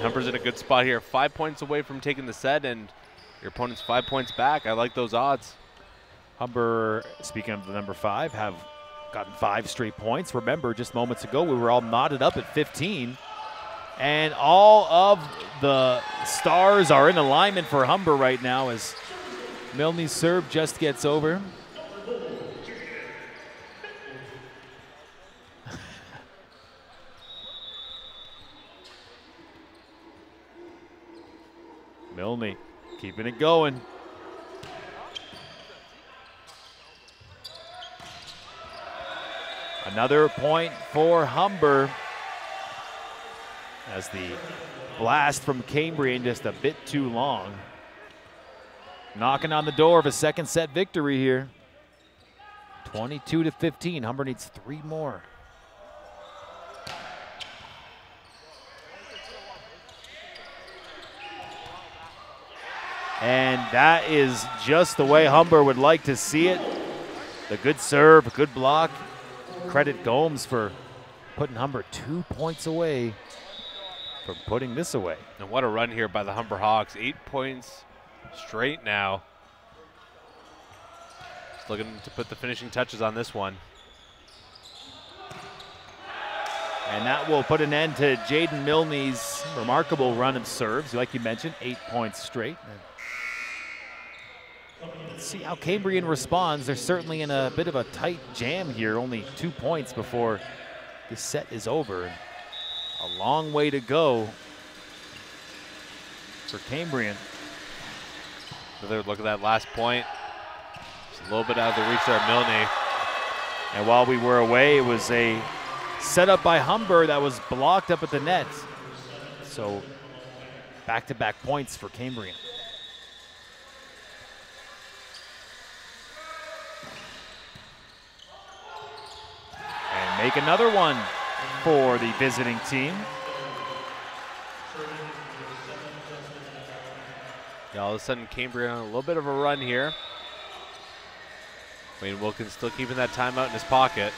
Humber's in a good spot here. 5 points away from taking the set, and your opponent's 5 points back. I like those odds. Humber, speaking of the number 5, have gotten 5 straight points. Remember, just moments ago, we were all knotted up at 15. And all of the stars are in alignment for Humber right now as Milne's serve just gets over. Milne keeping it going. Another point for Humber as the blast from Cambrian just a bit too long. Knocking on the door of a second set victory here. 22-15. Humber needs 3 more. And that is just the way Humber would like to see it. The good serve, a good block. Credit Gomes for putting Humber 2 points away from putting this away. And what a run here by the Humber Hawks. 8 points straight now. Just looking to put the finishing touches on this one. And that will put an end to Jaden Milne's remarkable run of serves. Like you mentioned, 8 points straight. Let's see how Cambrian responds. They're certainly in a bit of a tight jam here. Only 2 points before this set is over. A long way to go for Cambrian. Look at that last point. Just a little bit out of the reach there of Milne. And while we were away, it was a setup by Humber that was blocked up at the net. So back-to-back points for Cambrian. And make another one for the visiting team. Yeah, all of a sudden Cambrian on a little bit of a run here. Wayne Wilkins still keeping that timeout in his pocket.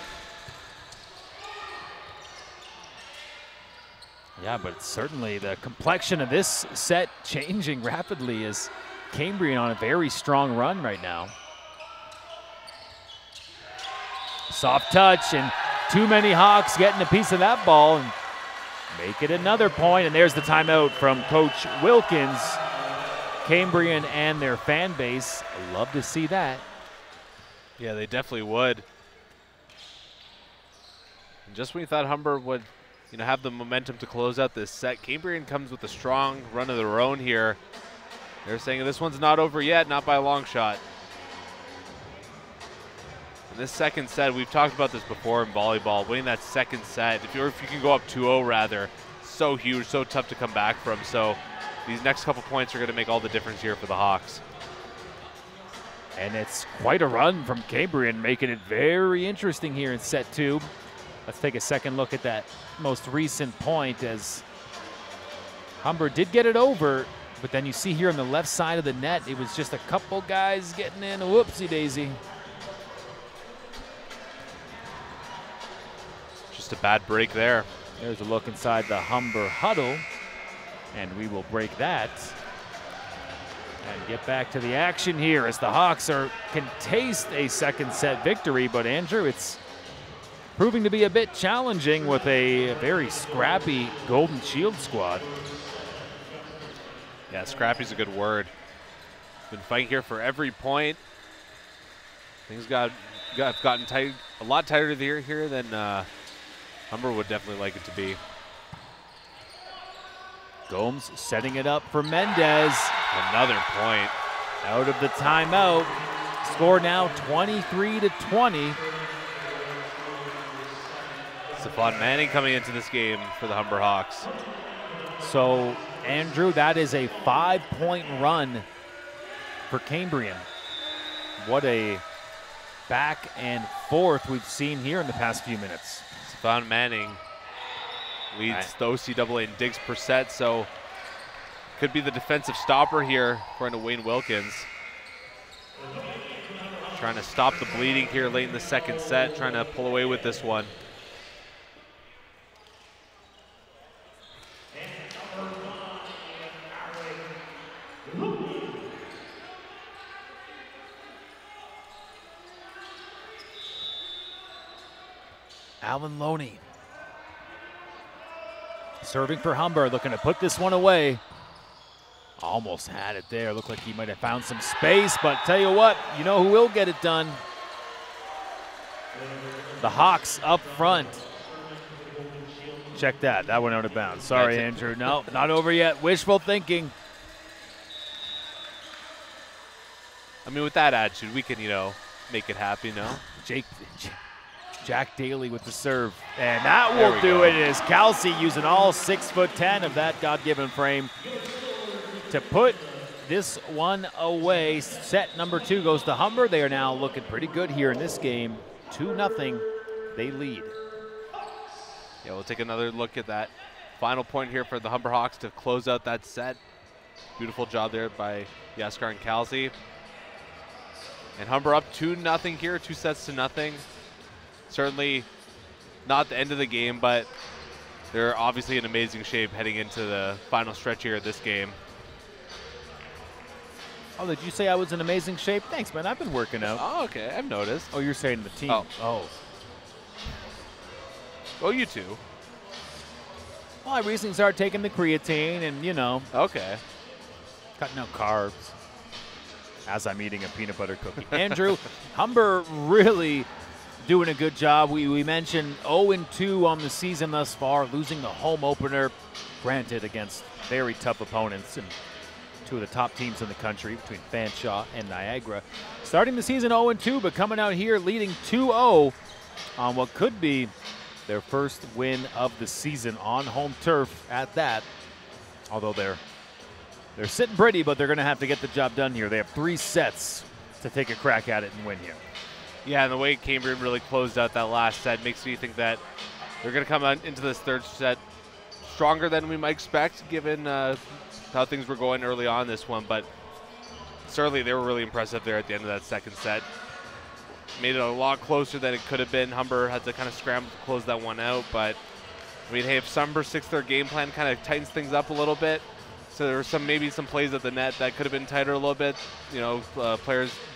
Yeah, but certainly the complexion of this set changing rapidly as Cambrian on a very strong run right now. Soft touch, and too many Hawks getting a piece of that ball and make it another point. And there's the timeout from Coach Wilkins. Cambrian and their fan base love to see that. Yeah, they definitely would. And just when you thought Humber would, have the momentum to close out this set, Cambrian comes with a strong run of their own here. They're saying this one's not over yet, not by a long shot. In this second set, we've talked about this before in volleyball, winning that second set, if you can go up 2-0 rather, so huge, so tough to come back from. So these next couple points are going to make all the difference here for the Hawks. And it's quite a run from Cambrian, making it very interesting here in set 2. Let's take a second look at that most recent point as Humber did get it over, but then you see here on the left side of the net, it was just a couple guys getting in, whoopsie daisy. Just a bad break there. There's a look inside the Humber huddle, and we will break that And get back to the action here as the Hawks can taste a second set victory, but Andrew, it's proving to be a bit challenging with a very scrappy Golden Shield squad. Yeah, scrappy's a good word. Been fighting here for every point. Things got gotten tight, a lot tighter here than Humber would definitely like it to be. Gomes setting it up for Mendez. Another point. Out of the timeout. Score now 23-20. Stephon Manning coming into this game for the Humber Hawks. So, Andrew, that is a 5-point run for Cambrian. What a back and forth we've seen here in the past few minutes. Stephon Manning leads the OCAA in digs per set, so could be the defensive stopper here according to Wayne Wilkins. Trying to stop the bleeding here late in the second set, trying to pull away with this one. Alan Loney serving for Humber, looking to put this one away. Almost had it there. Looked like he might have found some space, but tell you what, you know who will get it done? The Hawks up front. Check that. That went out of bounds. Sorry, Andrew. No, not over yet. Wishful thinking. I mean, with that attitude, we can, make it happen, Jack Daly with the serve. And that will do it. It is Kelsey using all 6'10" of that God-given frame to put this one away. Set number 2 goes to Humber. They are now looking pretty good here in this game. 2-0, they lead. Yeah, we'll take another look at that final point here for the Humber Hawks to close out that set. Beautiful job there by Yaskar and Kelsey. And Humber up 2-0 here, 2-0. Certainly not the end of the game, but they're obviously in amazing shape heading into the final stretch here of this game. Oh, did you say I was in amazing shape? Thanks, man. I've been working out. Oh, okay. I've noticed. Oh, you're saying the team. Oh. Oh, you too. Well, I recently started taking the creatine and, Okay. cutting out carbs as I'm eating a peanut butter cookie. Andrew, Humber really doing a good job. We mentioned 0-2 on the season thus far, losing the home opener, granted against very tough opponents and two of the top teams in the country between Fanshawe and Niagara. Starting the season 0-2, but coming out here leading 2-0 on what could be their first win of the season on home turf at that. Although they're sitting pretty, but they're going to have to get the job done here. They have 3 sets to take a crack at it and win here. Yeah, and the way Cambrian really closed out that last set makes me think that they're going to come out into this third set stronger than we might expect, given how things were going early on this one. But certainly they were really impressive there at the end of that second set. Made it a lot closer than it could have been. Humber had to kind of scramble to close that one out. But, I mean, hey, if Humber sticks to their game plan, kind of tightens things up a little bit. So there were maybe some plays at the net that could have been tighter a little bit.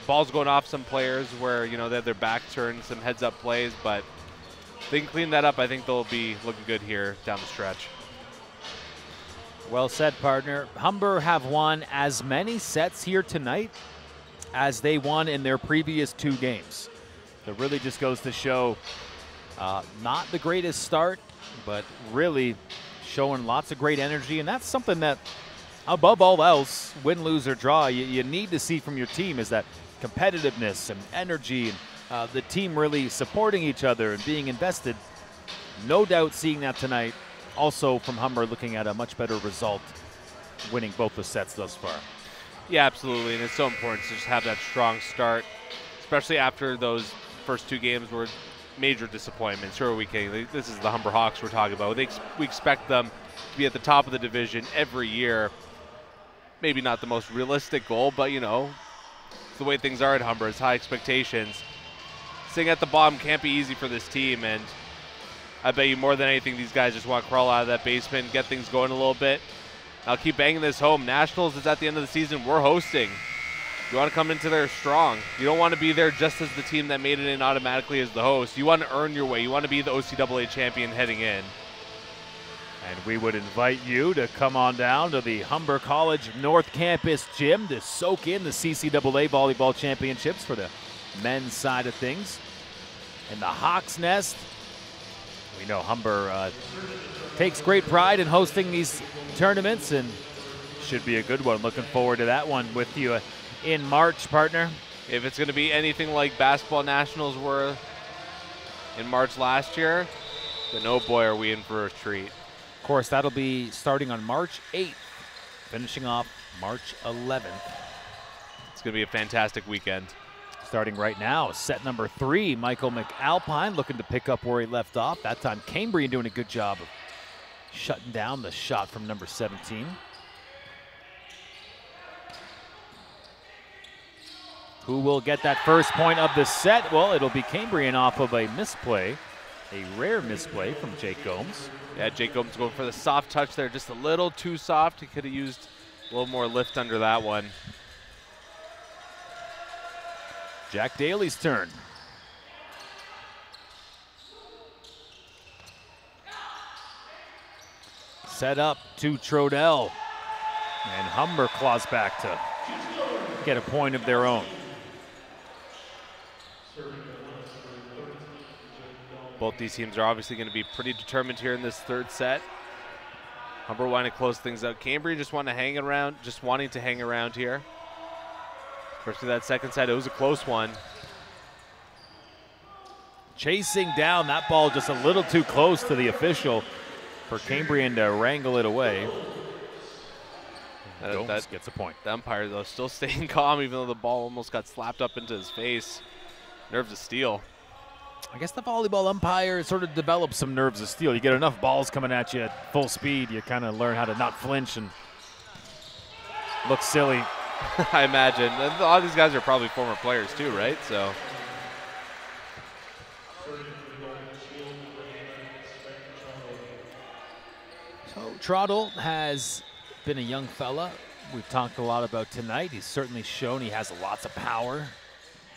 Balls going off some players where, they had their back turned, some heads-up plays. But if they can clean that up, I think they'll be looking good here down the stretch. Well said, partner. Humber have won as many sets here tonight as they won in their previous 2 games. It really just goes to show not the greatest start, but really showing lots of great energy. And that's something that, above all else, win, lose, or draw, you need to see from your team is that competitiveness and energy and the team really supporting each other and being invested. No doubt seeing that tonight. Also from Humber looking at a much better result, winning both the sets thus far. Yeah, absolutely, and it's so important to just have that strong start, especially after those first 2 games were major disappointments. Sure, this is the Humber Hawks we're talking about. We expect them to be at the top of the division every year. Maybe not the most realistic goal, but it's the way things are at Humber. It's high expectations. Staying at the bottom can't be easy for this team, and I bet you more than anything these guys just want to crawl out of that basement, get things going a little bit, I'll keep banging this home. Nationals is at the end of the season. We're hosting. You want to come into there strong. You don't want to be there just as the team that made it in automatically as the host. You want to earn your way. You want to be the OCAA champion heading in. And we would invite you to come on down to the Humber College North Campus gym to soak in the CCAA Volleyball Championships for the men's side of things. And the Hawks Nest, we know Humber takes great pride in hosting these tournaments, and should be a good one. Looking forward to that one with you in March, partner. If it's going to be anything like basketball nationals were in March last year, then oh boy, are we in for a treat. Of course, that'll be starting on March 8th, finishing off March 11th. It's going to be a fantastic weekend. Starting right now, set number 3, Michael McAlpine looking to pick up where he left off. That time, Cambrian doing a good job of shutting down the shot from number 17. Who will get that first point of the set? Well, it'll be Cambrian off of a misplay, a rare misplay from Jake Gomes. Yeah, Jake Gomes going for the soft touch there, just a little too soft. He could have used a little more lift under that one. Jack Daly's turn. Set up to Trodell. And Humber claws back to get a point of their own. Both these teams are obviously going to be pretty determined here in this third set. Humber wanting to close things out. Cambrian just wanting to hang around here. Especially that second set, it was a close one. Chasing down that ball just a little too close to the official for Cambrian to wrangle it away. Gomes gets a point. The umpire, though, still staying calm even though the ball almost got slapped up into his face. Nerves of steel. I guess the volleyball umpire sort of develops some nerves of steel. You get enough balls coming at you at full speed, you kind of learn how to not flinch and look silly. I imagine. A lot of these guys are probably former players too, right? So Trottle has been a young fella we've talked a lot about tonight. He's certainly shown he has lots of power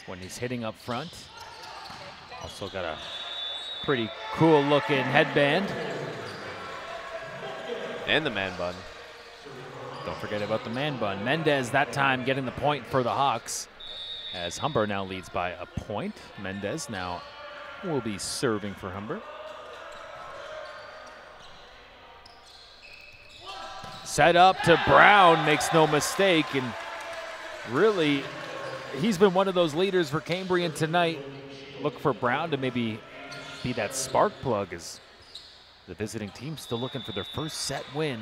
when he's hitting up front. Also got a pretty cool looking headband. And the man bun. Don't forget about the man bun. Mendez that time getting the point for the Hawks, as Humber now leads by a point. Mendez now will be serving for Humber. Set up to Brown, makes no mistake, and really he's been one of those leaders for Cambrian tonight. Look for Brown to maybe be that spark plug as the visiting team still looking for their first set win.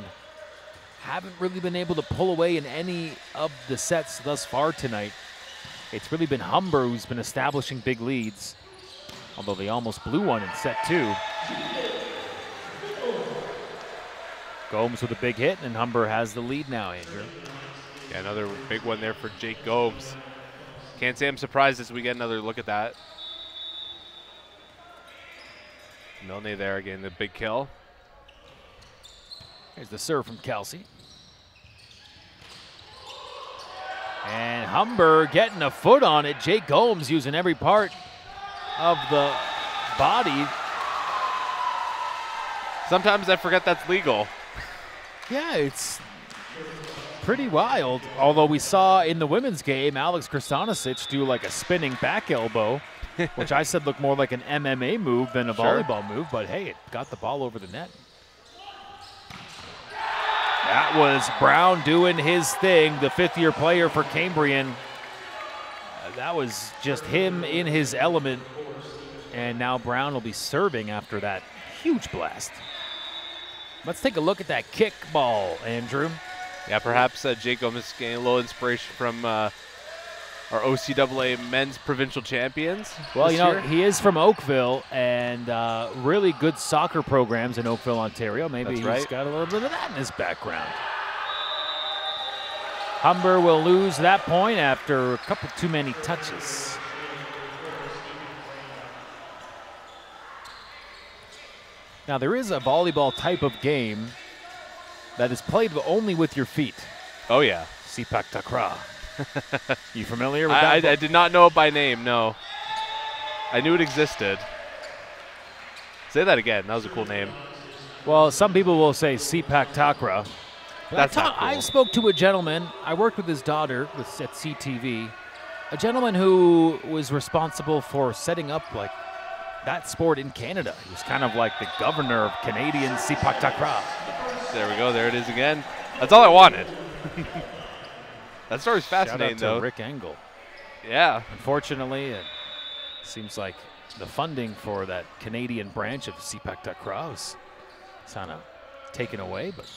Haven't really been able to pull away in any of the sets thus far tonight. It's really been Humber who's been establishing big leads, although they almost blew one in set 2. Gomes with a big hit, and Humber has the lead now, Andrew. Yeah, another big one there for Jake Gomes. Can't say I'm surprised as we get another look at that. Milne there again, the big kill. Here's the serve from Kelsey. And Humber getting a foot on it. Jake Gomes using every part of the body. Sometimes I forget that's legal. Yeah, it's pretty wild. Although we saw in the women's game, Alex Kristanisic do like a spinning back elbow, which I said looked more like an MMA move than a volleyball move, but hey, it got the ball over the net. That was Brown doing his thing, the fifth-year player for Cambrian. That was just him in his element, and now Brown will be serving after that huge blast. Let's take a look at that kick ball, Andrew. Yeah, perhaps Jake Gomes is getting a little inspiration from our OCAA men's provincial champions. Well, you know, he is from Oakville, and really good soccer programs in Oakville, Ontario. Maybe he's got a little bit of that in his background. Humber will lose that point after a couple too many touches. Now, there is a volleyball type of game that is played only with your feet. Oh, yeah. Sepak takraw. You familiar with that? I did not know it by name, no. I knew it existed. Say that again. That was a cool name. Well, some people will say Sepak takraw. That's not cool. I spoke to a gentleman. I worked with his daughter at CTV. A gentleman who was responsible for setting up like that sport in Canada. He was kind of like the governor of Canadian Sepak takraw. There we go. There it is again. That's all I wanted. That story's fascinating, Shout out to though. Rick Engel. Yeah. Unfortunately, it seems like the funding for that Canadian branch of Sepak takraw is kind of taken away. But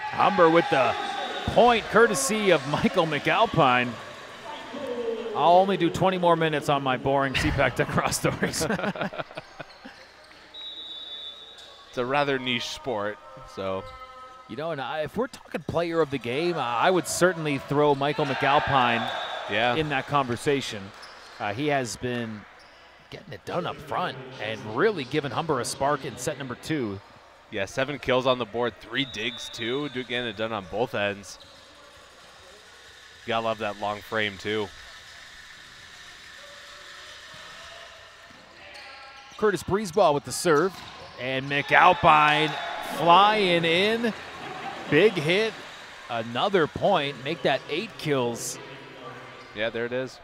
Humber with the point, courtesy of Michael McAlpine. I'll only do 20 more minutes on my boring Sepak takraw stories. It's a rather niche sport, so. You know, and if we're talking player of the game, I would certainly throw Michael McAlpine in that conversation. He has been getting it done up front and really giving Humber a spark in set number 2. Yeah, 7 kills on the board, 3 digs too. Getting it done on both ends. You gotta love that long frame too. Curtis Breezeball with the serve, and McAlpine flying in. Big hit, another point, make that 8 kills. Yeah, there it is.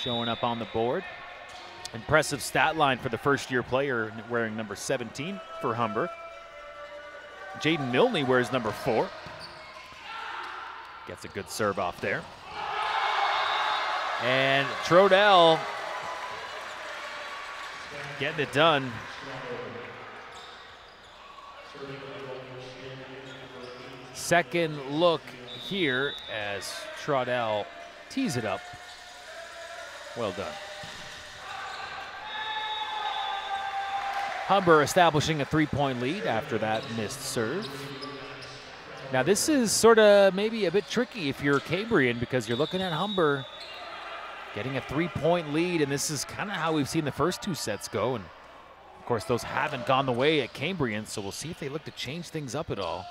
Showing up on the board. Impressive stat line for the first-year player wearing number 17 for Humber. Jaden Milne wears number 4. Gets a good serve off there. And Trodell getting it done. Second look here as Trodell tees it up. Well done. Humber establishing a 3-point lead after that missed serve. Now this is sort of maybe a bit tricky if you're Cambrian, because you're looking at Humber getting a 3-point lead, and this is kind of how we've seen the first 2 sets go. And of course, those haven't gone the way at Cambrian, so we'll see if they look to change things up at all.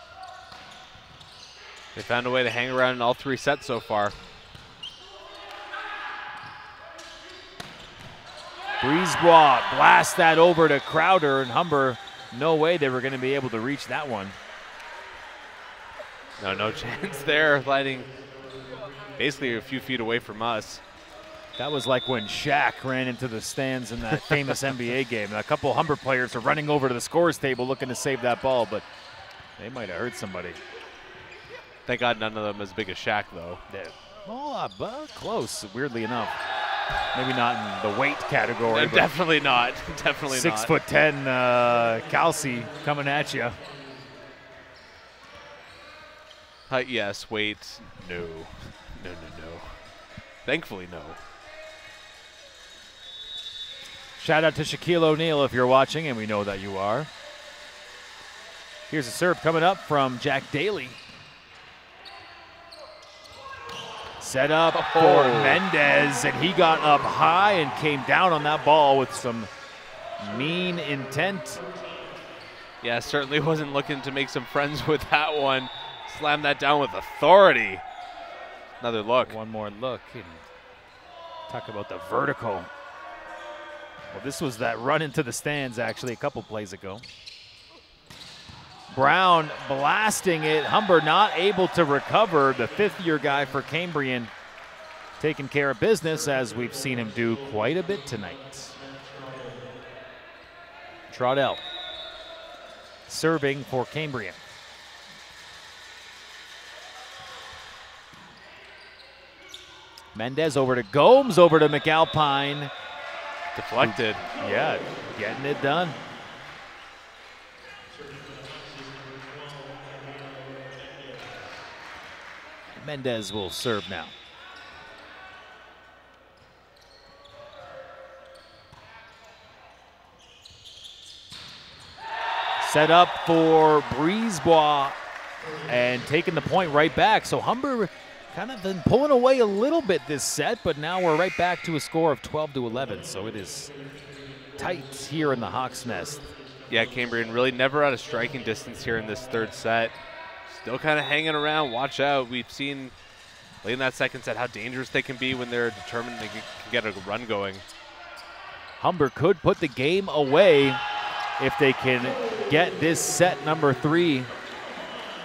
They found a way to hang around in all 3 sets so far. Breezebois blasts that over to Crowder, and Humber, no way they were going to be able to reach that one. No chance there, lighting basically a few feet away from us. That was like when Shaq ran into the stands in that famous NBA game. A couple Humber players are running over to the scores table looking to save that ball, but they might have hurt somebody. Thank God none of them as big as Shaq, though. Well, close, weirdly enough. Maybe not in the weight category. Definitely not. Definitely not. 6'10" Kelsey coming at you. Height, yes. Weight, no. No. Thankfully, no. Shout out to Shaquille O'Neal if you're watching, and we know that you are. Here's a serve coming up from Jack Daly. Set up for Mendez, and he got up high and came down on that ball with some mean intent. Yeah, certainly wasn't looking to make some friends with that one. Slammed that down with authority. Another look. One more look. And talk about the vertical. Well, this was that run into the stands, actually, a couple plays ago. Brown blasting it. Humber not able to recover. The 5th-year guy for Cambrian taking care of business, as we've seen him do quite a bit tonight. Trodell serving for Cambrian. Mendez over to Gomes, over to McAlpine. Deflected. Yeah, getting it done. Mendez will serve now. Set up for Breezebois and taking the point right back. So Humber kind of been pulling away a little bit this set, but now we're right back to a score of 12-11. So it is tight here in the Hawks' Nest. Yeah, Cambrian really never out of striking distance here in this third set. Still kind of hanging around. Watch out. We've seen late in that second set how dangerous they can be when they're determined they can get a run going. Humber could put the game away if they can get this set number 3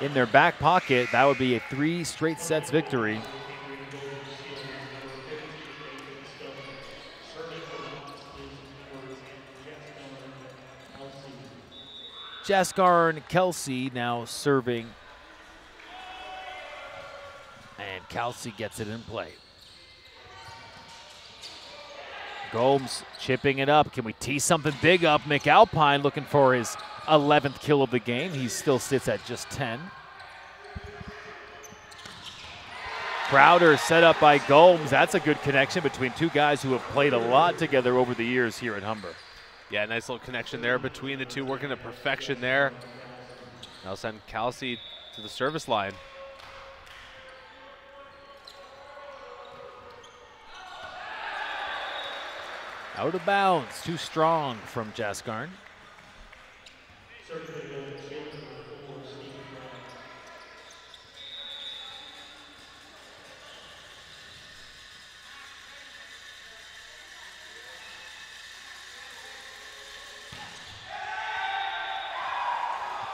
in their back pocket. That would be a 3 straight sets victory. Jaskarn Kelsey now serving. And Kelsey gets it in play. Gomes chipping it up. Can we tee something big up? McAlpine looking for his 11th kill of the game. He still sits at just 10. Crowder set up by Gomes. That's a good connection between two guys who have played a lot together over the years here at Humber. Yeah, nice little connection there between the two, working to perfection there. Now send Kelsey to the service line. Out of bounds, too strong from Jaskarn.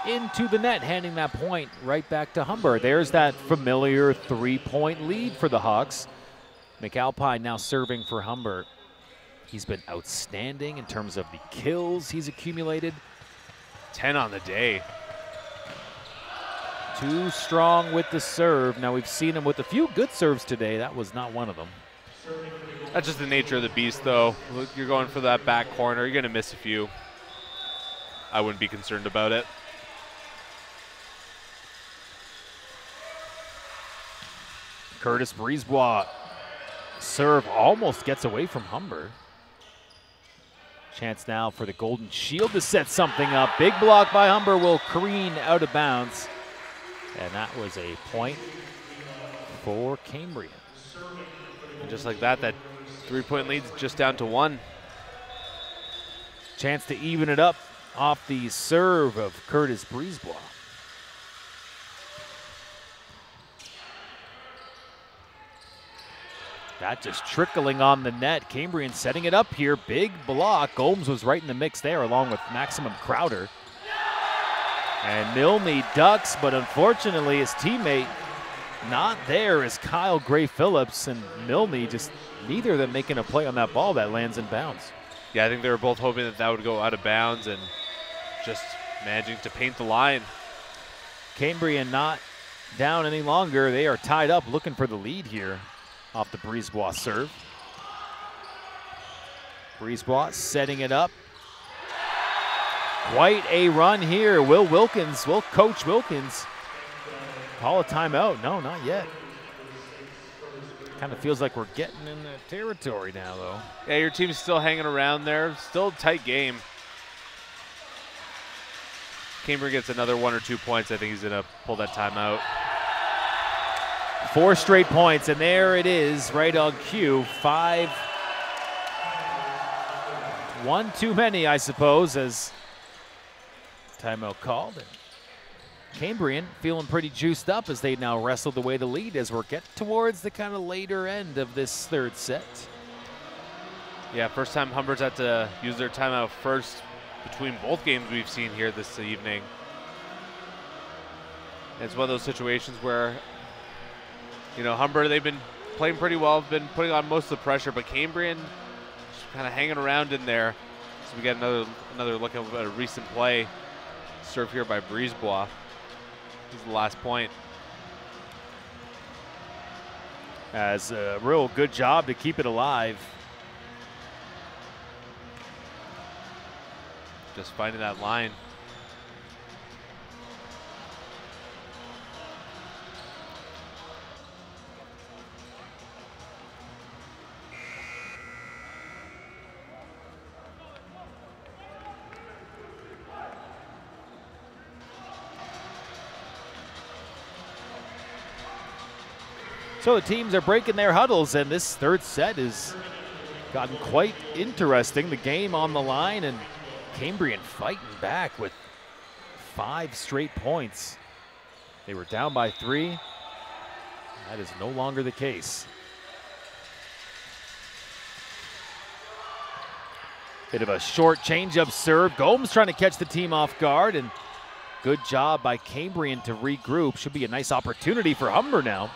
Into the net, handing that point right back to Humber. There's that familiar 3-point lead for the Hawks. McAlpine now serving for Humber. He's been outstanding in terms of the kills he's accumulated. 10 on the day. Too strong with the serve. Now we've seen him with a few good serves today. That was not one of them. That's just the nature of the beast, though. Look, you're going for that back corner. You're going to miss a few. I wouldn't be concerned about it. Curtis Brisebois serve almost gets away from Humber. Chance now for the Golden Shield to set something up. Big block by Humber will careen out of bounds. And that was a point for Cambrian. And just like that, that 3-point lead's just down to 1. Chance to even it up off the serve of Curtis Brisebois. That just trickling on the net. Cambrian setting it up here. Big block. Gomes was right in the mix there along with Maximum Crowder. And Milne ducks, but unfortunately his teammate not there is Kyle Gray-Phillips, and Milne just neither of them making a play on that ball that lands in bounds. Yeah, I think they were both hoping that that would go out of bounds and just managing to paint the line. Cambrian not down any longer. They are tied up looking for the lead here off the Brisebois serve. Brisebois setting it up. Quite a run here. Coach Wilkins call a timeout? No, not yet. Kind of feels like we're getting in the territory now, though. Yeah, your team's still hanging around there. Still a tight game. Cambrian gets another 1 or 2 points. I think he's going to pull that timeout. 4 straight points, and there it is, right on cue. 5. 1 too many, I suppose, as timeout called. And Cambrian feeling pretty juiced up as they now wrestled away the lead as we're getting towards the kind of later end of this third set. Yeah, first time Humber's had to use their timeout first between both games we've seen here this evening. It's one of those situations where, you know, Humber, they've been playing pretty well, been putting on most of the pressure, but Cambrian just kind of hanging around in there. So we get another look at a recent play. Serve here by Brisebois. This is the last point. As a real good job to keep it alive. Just finding that line. So the teams are breaking their huddles, and this third set has gotten quite interesting. The game on the line, and Cambrian fighting back with 5 straight points. They were down by 3. That is no longer the case. Bit of a short change-up serve. Gomes trying to catch the team off guard, and good job by Cambrian to regroup. Should be a nice opportunity for Humber now.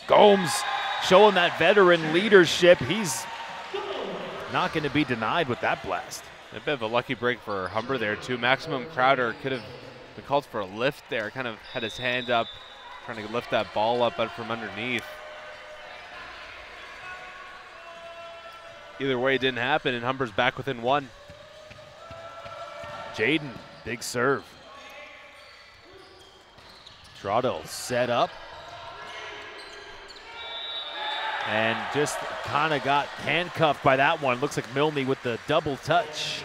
Gomes showing that veteran leadership. He's not going to be denied with that blast. A bit of a lucky break for Humber there too. Maximum Crowder could have been called for a lift there. Kind of had his hand up, trying to lift that ball up from underneath. Either way, it didn't happen, and Humber's back within 1. Jaden, big serve. Trottle set up. And just kind of got handcuffed by that one. Looks like Milne with the double touch.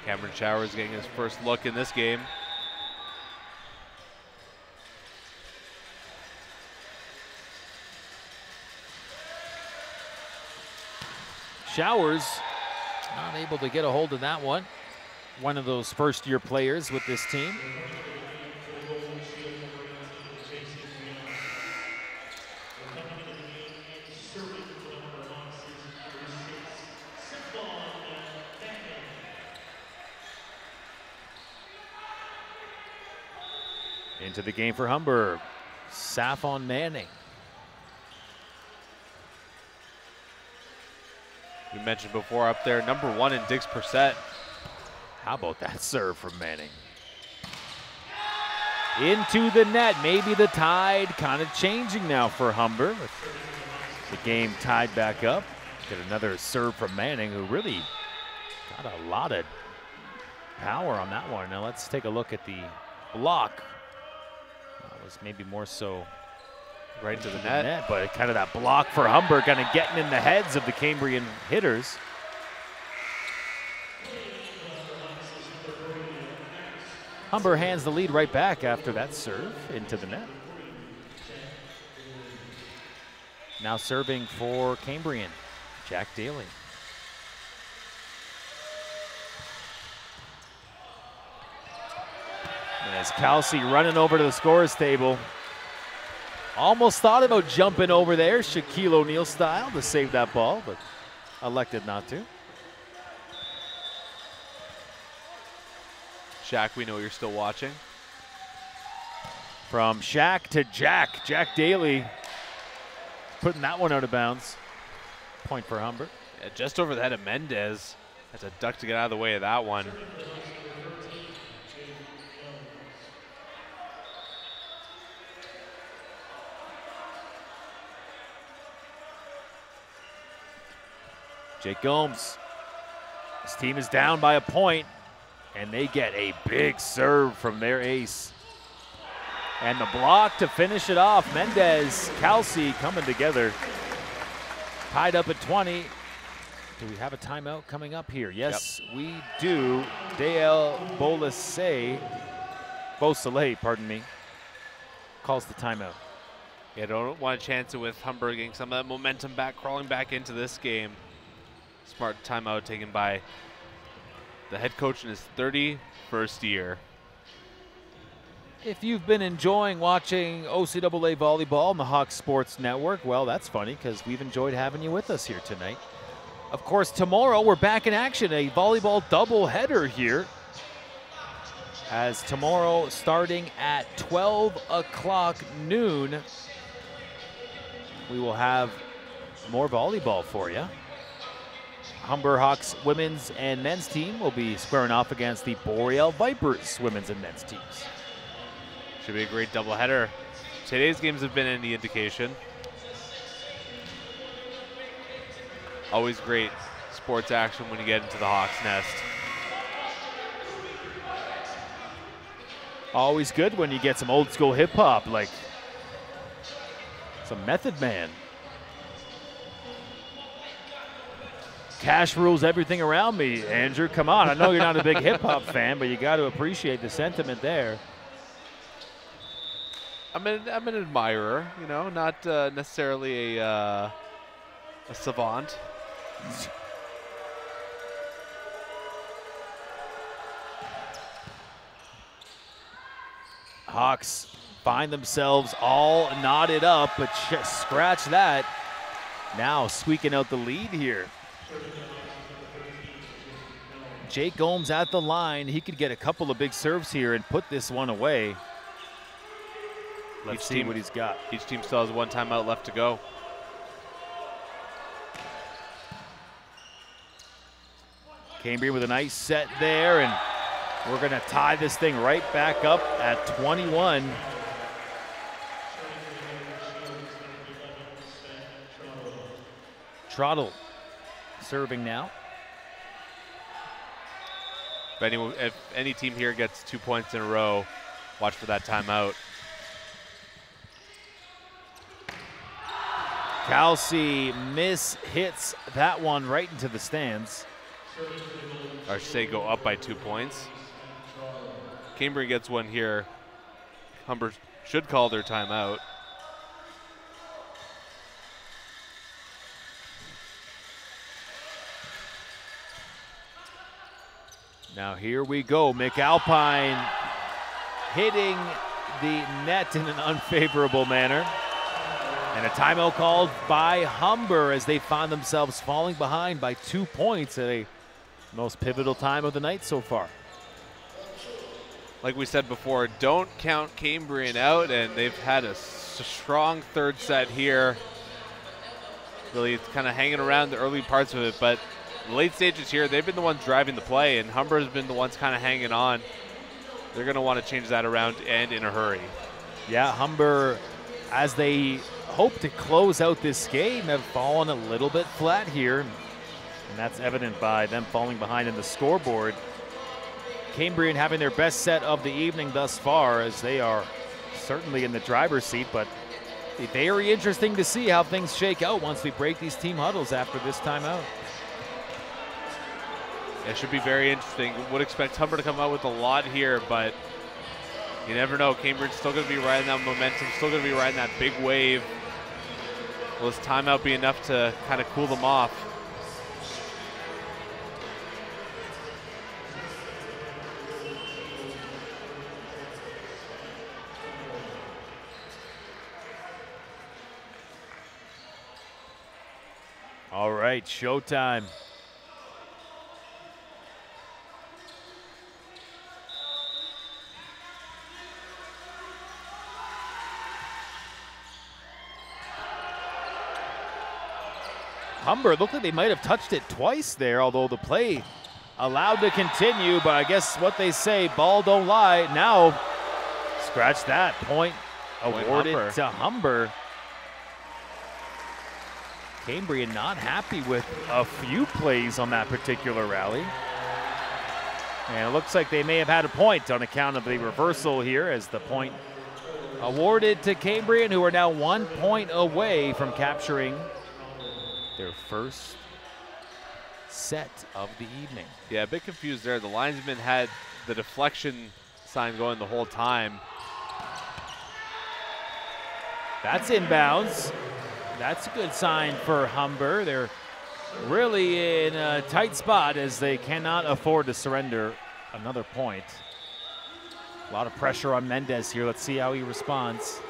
Cameron Showers getting his first look in this game. Showers not able to get a hold of that one. One of those first-year players with this team. Into the game for Humber, Saffon Manning. We mentioned before up there, #1 in digs per set. How about that serve from Manning? Into the net, maybe the tide kind of changing now for Humber. With the game tied back up. Get another serve from Manning, who really got a lot of power on that one. Now let's take a look at the block. That was maybe more so right to the net. But kind of that block for Humber kind of getting in the heads of the Cambrian hitters. Humber hands the lead right back after that serve into the net. Now serving for Cambrian, Jack Daly. And as Kelsey running over to the scores table, almost thought about jumping over there, Shaquille O'Neal style, to save that ball, but elected not to. Shaq, we know you're still watching. From Shaq to Jack. Jack Daly putting that one out of bounds. Point for Humber. Yeah, just over the head of Mendez. That's a duck to get out of the way of that one. Jake Gomes. His team is down by a point, and they get a big serve from their ace. And the block to finish it off. Mendez, Kelsey coming together. Tied up at 20. Do we have a timeout coming up here? Yes, yep, we do. Dale Beausoleil, pardon me, calls the timeout. Yeah, don't want to chance it with Humber getting some of that momentum back, crawling back into this game. Smart timeout taken by the head coach in his 31st year. If you've been enjoying watching OCAA volleyball on the Hawks Sports Network, well, that's funny because we've enjoyed having you with us here tonight. Of course, tomorrow we're back in action, a volleyball doubleheader here. As tomorrow, starting at 12 o'clock noon, we will have more volleyball for you. Humber Hawks women's and men's team will be squaring off against the Boreal Vipers women's and men's teams. Should be a great doubleheader. Today's games have been any indication. Always great sports action when you get into the Hawks Nest. Always good when you get some old school hip hop, like some Method Man. Cash rules everything around me, Andrew. Come on, I know you're not a big hip hop fan, but you got to appreciate the sentiment there. I'm an admirer, you know, not necessarily a savant. Hawks find themselves all knotted up, but scratch that. Now squeaking out the lead here. Jake Gomes at the line. He could get a couple of big serves here and put this one away. Let's see what he's got. Each team still has one timeout left to go. Cambrian with a nice set there, and we're going to tie this thing right back up at 21. Trottle serving now. If any team here gets 2 points in a row, watch for that timeout. Kelsey hits that one right into the stands. Or say go up by 2 points. Cambrian gets one here. Humber should call their timeout. Now here we go. McAlpine hitting the net in an unfavorable manner. And a timeout called by Humber as they find themselves falling behind by 2 points at a most pivotal time of the night so far. Like we said before, don't count Cambrian out, and they've had a strong third set here. Really kind of hanging around the early parts of it, but the late stages here, they've been the ones driving the play, and Humber has been the ones kind of hanging on. They're going to want to change that around and in a hurry. Yeah, Humber, as they hope to close out this game, have fallen a little bit flat here, and that's evident by them falling behind in the scoreboard. Cambrian having their best set of the evening thus far, as they are certainly in the driver's seat, but very interesting to see how things shake out once we break these team huddles after this timeout. It should be very interesting. Would expect Humber to come out with a lot here, but you never know. Cambrian's still going to be riding that momentum, still going to be riding that big wave. Will this timeout be enough to kind of cool them off? All right, showtime. Humber looked like they might have touched it twice there, although the play allowed to continue, but I guess what they say, ball don't lie. Now, scratch that, point awarded to Humber. Cambrian not happy with a few plays on that particular rally. And it looks like they may have had a point on account of the reversal here, as the point awarded to Cambrian, who are now 1 point away from capturing their first set of the evening. Yeah, a bit confused there. The linesman had the deflection sign going the whole time. That's inbounds. That's a good sign for Humber. They're really in a tight spot as they cannot afford to surrender another point. A lot of pressure on Mendez here. Let's see how he responds.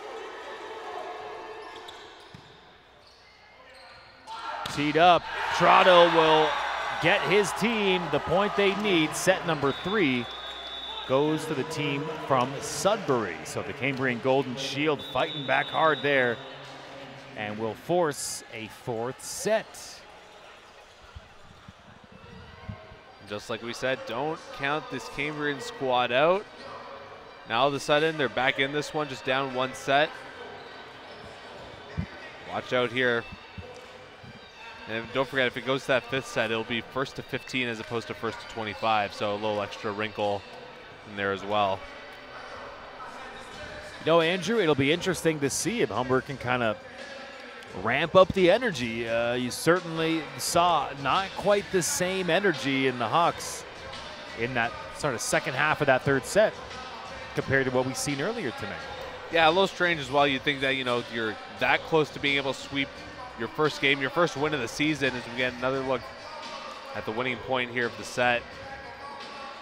Teed up. Trotto will get his team the point they need. Set number 3 goes to the team from Sudbury. So the Cambrian Golden Shield fighting back hard there, and will force a 4th set. Just like we said, don't count this Cambrian squad out. Now all of a sudden, they're back in this one, just down 1 set. Watch out here. And don't forget, if it goes to that 5th set, it'll be 1st to 15 as opposed to 1st to 25, so a little extra wrinkle in there as well. You know, Andrew, it'll be interesting to see if Humber can kind of ramp up the energy. You certainly saw not quite the same energy in the Hawks in that sort of second half of that 3rd set compared to what we've seen earlier tonight. Yeah, a little strange as well. You'd think that, you know, you're that close to being able to sweep your first game, your first win of the season, as we get another look at the winning point here of the set.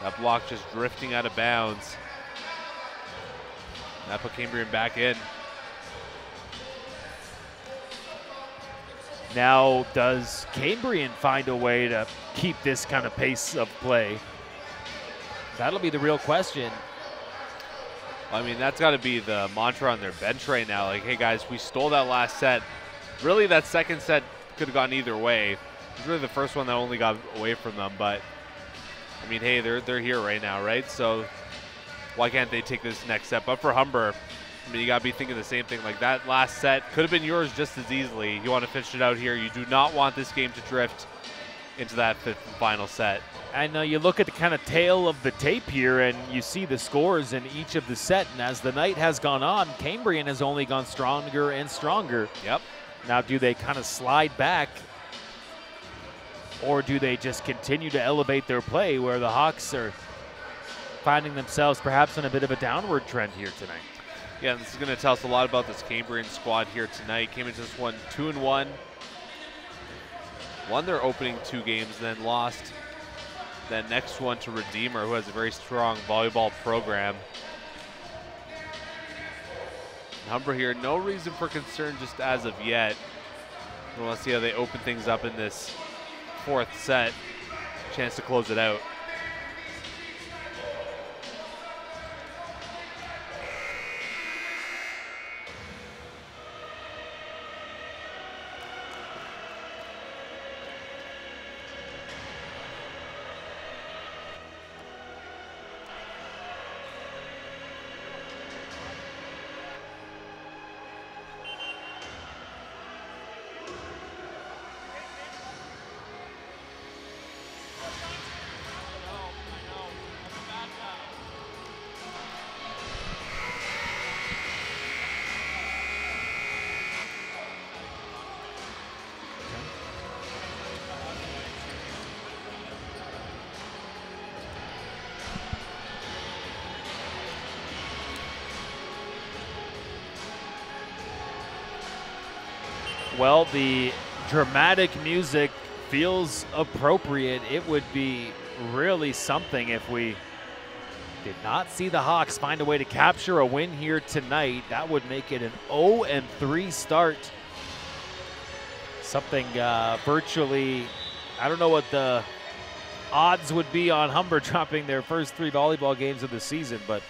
That block just drifting out of bounds. That put Cambrian back in. Now, does Cambrian find a way to keep this kind of pace of play? That'll be the real question. I mean, that's got to be the mantra on their bench right now. Like, hey, guys, we stole that last set. Really, that second set could have gone either way. It was really the first one that only got away from them. But, I mean, hey, they're here right now, right? So why can't they take this next step? But for Humber, I mean, you got to be thinking the same thing. Like, that last set could have been yours just as easily. You want to finish it out here. You do not want this game to drift into that fifth and final set. And you look at the kind of tail of the tape here, and you see the scores in each of the set. And as the night has gone on, Cambrian has only gone stronger and stronger. Yep. Now, do they kind of slide back, or do they just continue to elevate their play, where the Hawks are finding themselves perhaps on a bit of a downward trend here tonight? Yeah, this is going to tell us a lot about this Cambrian squad here tonight. Came into this one 2-1. Won their opening 2 games, then lost that next one to Redeemer, who has a very strong volleyball program. Humber here, no reason for concern just as of yet. We'll see how they open things up in this 4th set. Chance to close it out. Well, the dramatic music feels appropriate. It would be really something if we did not see the Hawks find a way to capture a win here tonight. That would make it an 0-3 start. Something virtually, I don't know what the odds would be on Humber dropping their first 3 volleyball games of the season, but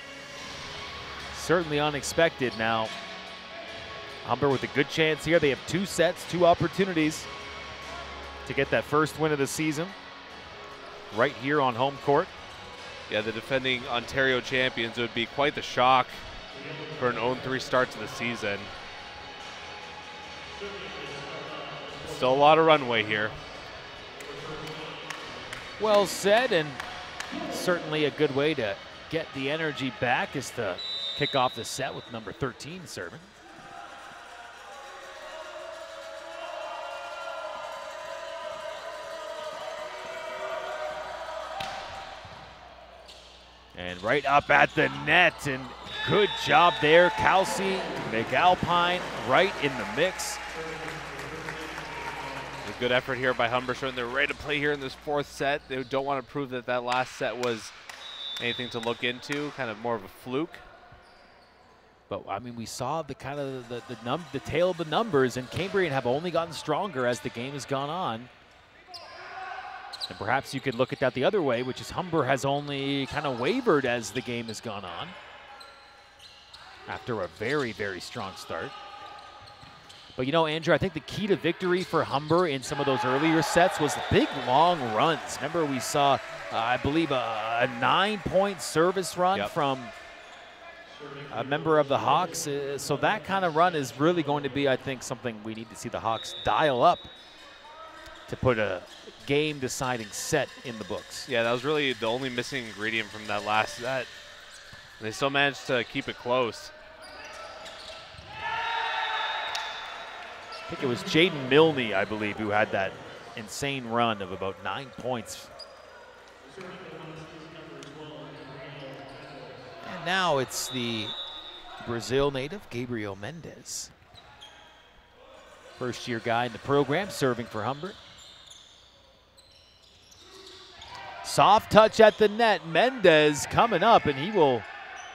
certainly unexpected. Now, Humber with a good chance here. They have 2 sets, 2 opportunities to get that first win of the season right here on home court. Yeah, the defending Ontario champions. It would be quite the shock for an 0-3 start to the season. Still a lot of runway here. Well said, and certainly a good way to get the energy back is to kick off the set with number 13 serving. And right up at the net, and good job there. Kelsey, McAlpine, right in the mix. A good effort here by Humber, showing they're ready to play here in this 4th set. They don't want to prove that that last set was anything to look into, kind of more of a fluke. But I mean, we saw the kind of the tail of the numbers, and Cambrian have only gotten stronger as the game has gone on. And perhaps you could look at that the other way, which is Humber has only kind of wavered as the game has gone on after a very, very strong start. But you know, Andrew, I think the key to victory for Humber in some of those earlier sets was the big long runs. Remember, we saw, I believe, a 9-point service run from a member of the Hawks. So that kind of run is really going to be, I think, something we need to see the Hawks dial up to put a game-deciding set in the books. Yeah, that was really the only missing ingredient from that last set. And they still managed to keep it close. I think it was Jaden Milne, I believe, who had that insane run of about 9 points. And now it's the Brazil native Gabriel Mendez. First-year guy in the program, serving for Humber. Soft touch at the net. Mendez coming up, and he will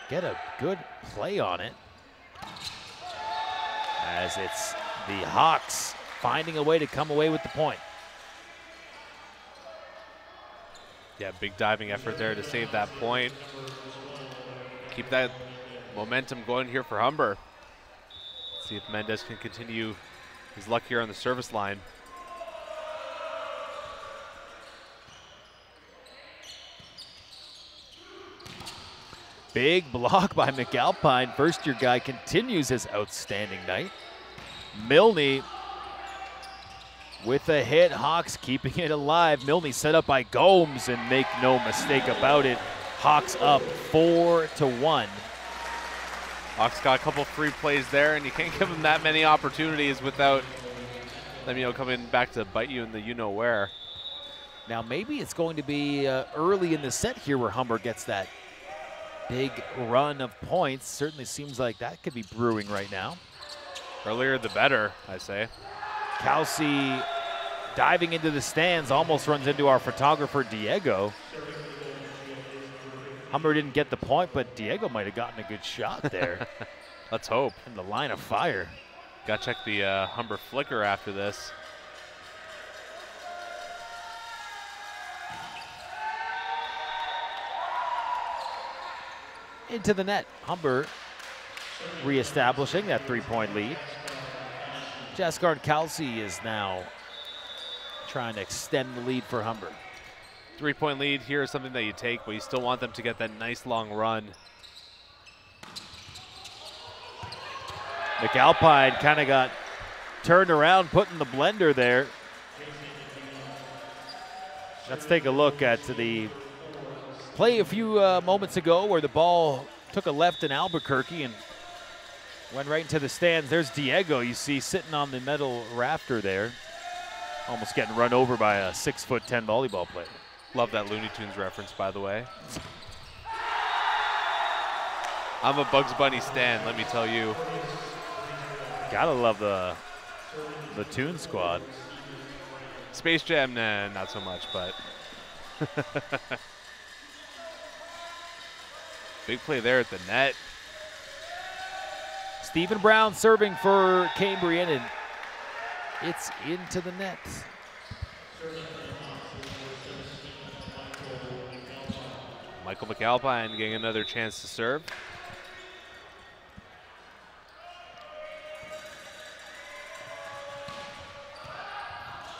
get a good play on it. As it's the Hawks finding a way to come away with the point. Yeah, big diving effort there to save that point. Keep that momentum going here for Humber. See if Mendez can continue his luck here on the service line. Big block by McAlpine. First-year guy continues his outstanding night. Milne with a hit. Hawks keeping it alive. Milne set up by Gomes, and make no mistake about it, Hawks up 4-1. Hawks got a couple free plays there, and you can't give them that many opportunities without them, coming back to bite you in the you-know-where. Now maybe it's going to be early in the set here where Humber gets that big run of points. Certainly seems like that could be brewing right now. Earlier the better, I say. Kelsey diving into the stands, almost runs into our photographer, Diego. Humber didn't get the point, but Diego might have gotten a good shot there. Let's hope. In the line of fire. Got to check the Humber flicker after this. Into the net. Humber reestablishing that three-point lead. Jaskard Kelsey is now trying to extend the lead for Humber. Three-point lead here is something that you take, but you still want them to get that nice long run. McAlpine kind of got turned around, put in the blender there. Let's take a look at the play a few moments ago where the ball took a left in Albuquerque and went right into the stands. There's Diego, you see, sitting on the metal rafter there, almost getting run over by a 6'10" volleyball player. Love that Looney Tunes reference, by the way. I'm a Bugs Bunny stan, let me tell you. Gotta love the Toon Squad. Space Jam, nah, not so much, but. Big play there at the net. Stephen Brown serving for Cambrian, and it's into the net. Michael McAlpine getting another chance to serve.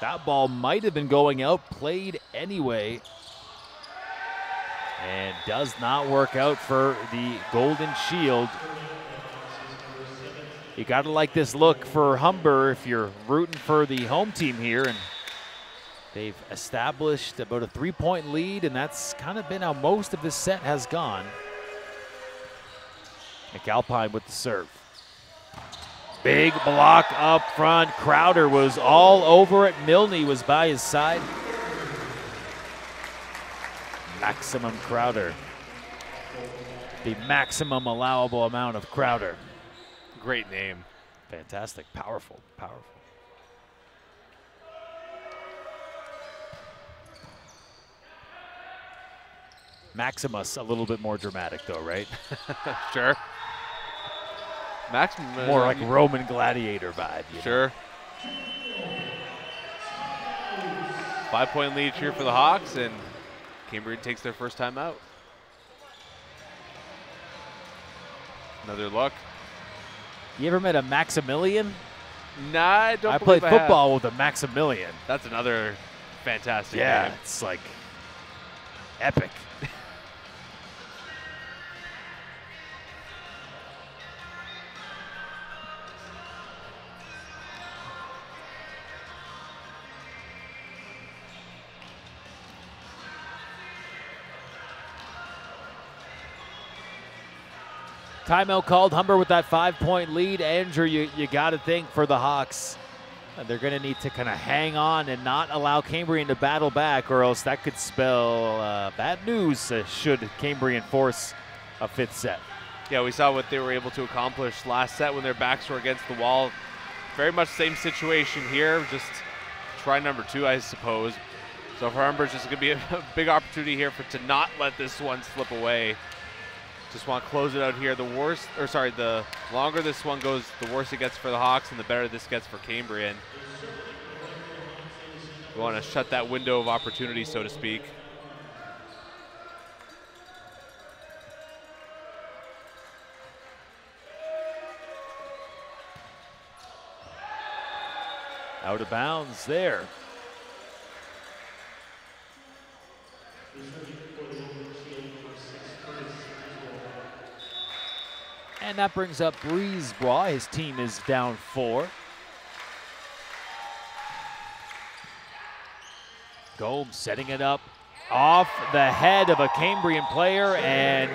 That ball might have been going out, played anyway. And does not work out for the Golden Shield. You gotta like this look for Humber if you're rooting for the home team here. And they've established about a three-point lead, and that's kind of been how most of this set has gone. McAlpine with the serve. Big block up front. Crowder was all over it. Milne was by his side. Maximum Crowder. The maximum allowable amount of Crowder. Great name. Fantastic. Powerful. Powerful. Maximus, a little bit more dramatic though, right? Sure. Maximus. More like Roman gladiator vibe. Sure. 5-point lead here for the Hawks, and Cambrian takes their first time out. Another look. You ever met a Maximilian? Nah, I don't. I played football with a Maximilian. That's another fantastic name. It's like epic. Timeout called. Humber with that 5-point lead. Andrew, you got to think for the Hawks, they're going to need to kind of hang on and not allow Cambrian to battle back, or else that could spell bad news should Cambrian force a fifth set. Yeah, we saw what they were able to accomplish last set when their backs were against the wall. Very much same situation here, just try number 2, I suppose. So for Humber, it's just going to be a big opportunity here to not let this one slip away. Just want to close it out here. The longer this one goes, the worse it gets for the Hawks, and the better this gets for Cambrian. We want to shut that window of opportunity, so to speak. Out of bounds there. And that brings up Brisebois. His team is down 4. Gomes setting it up off the head of a Cambrian player and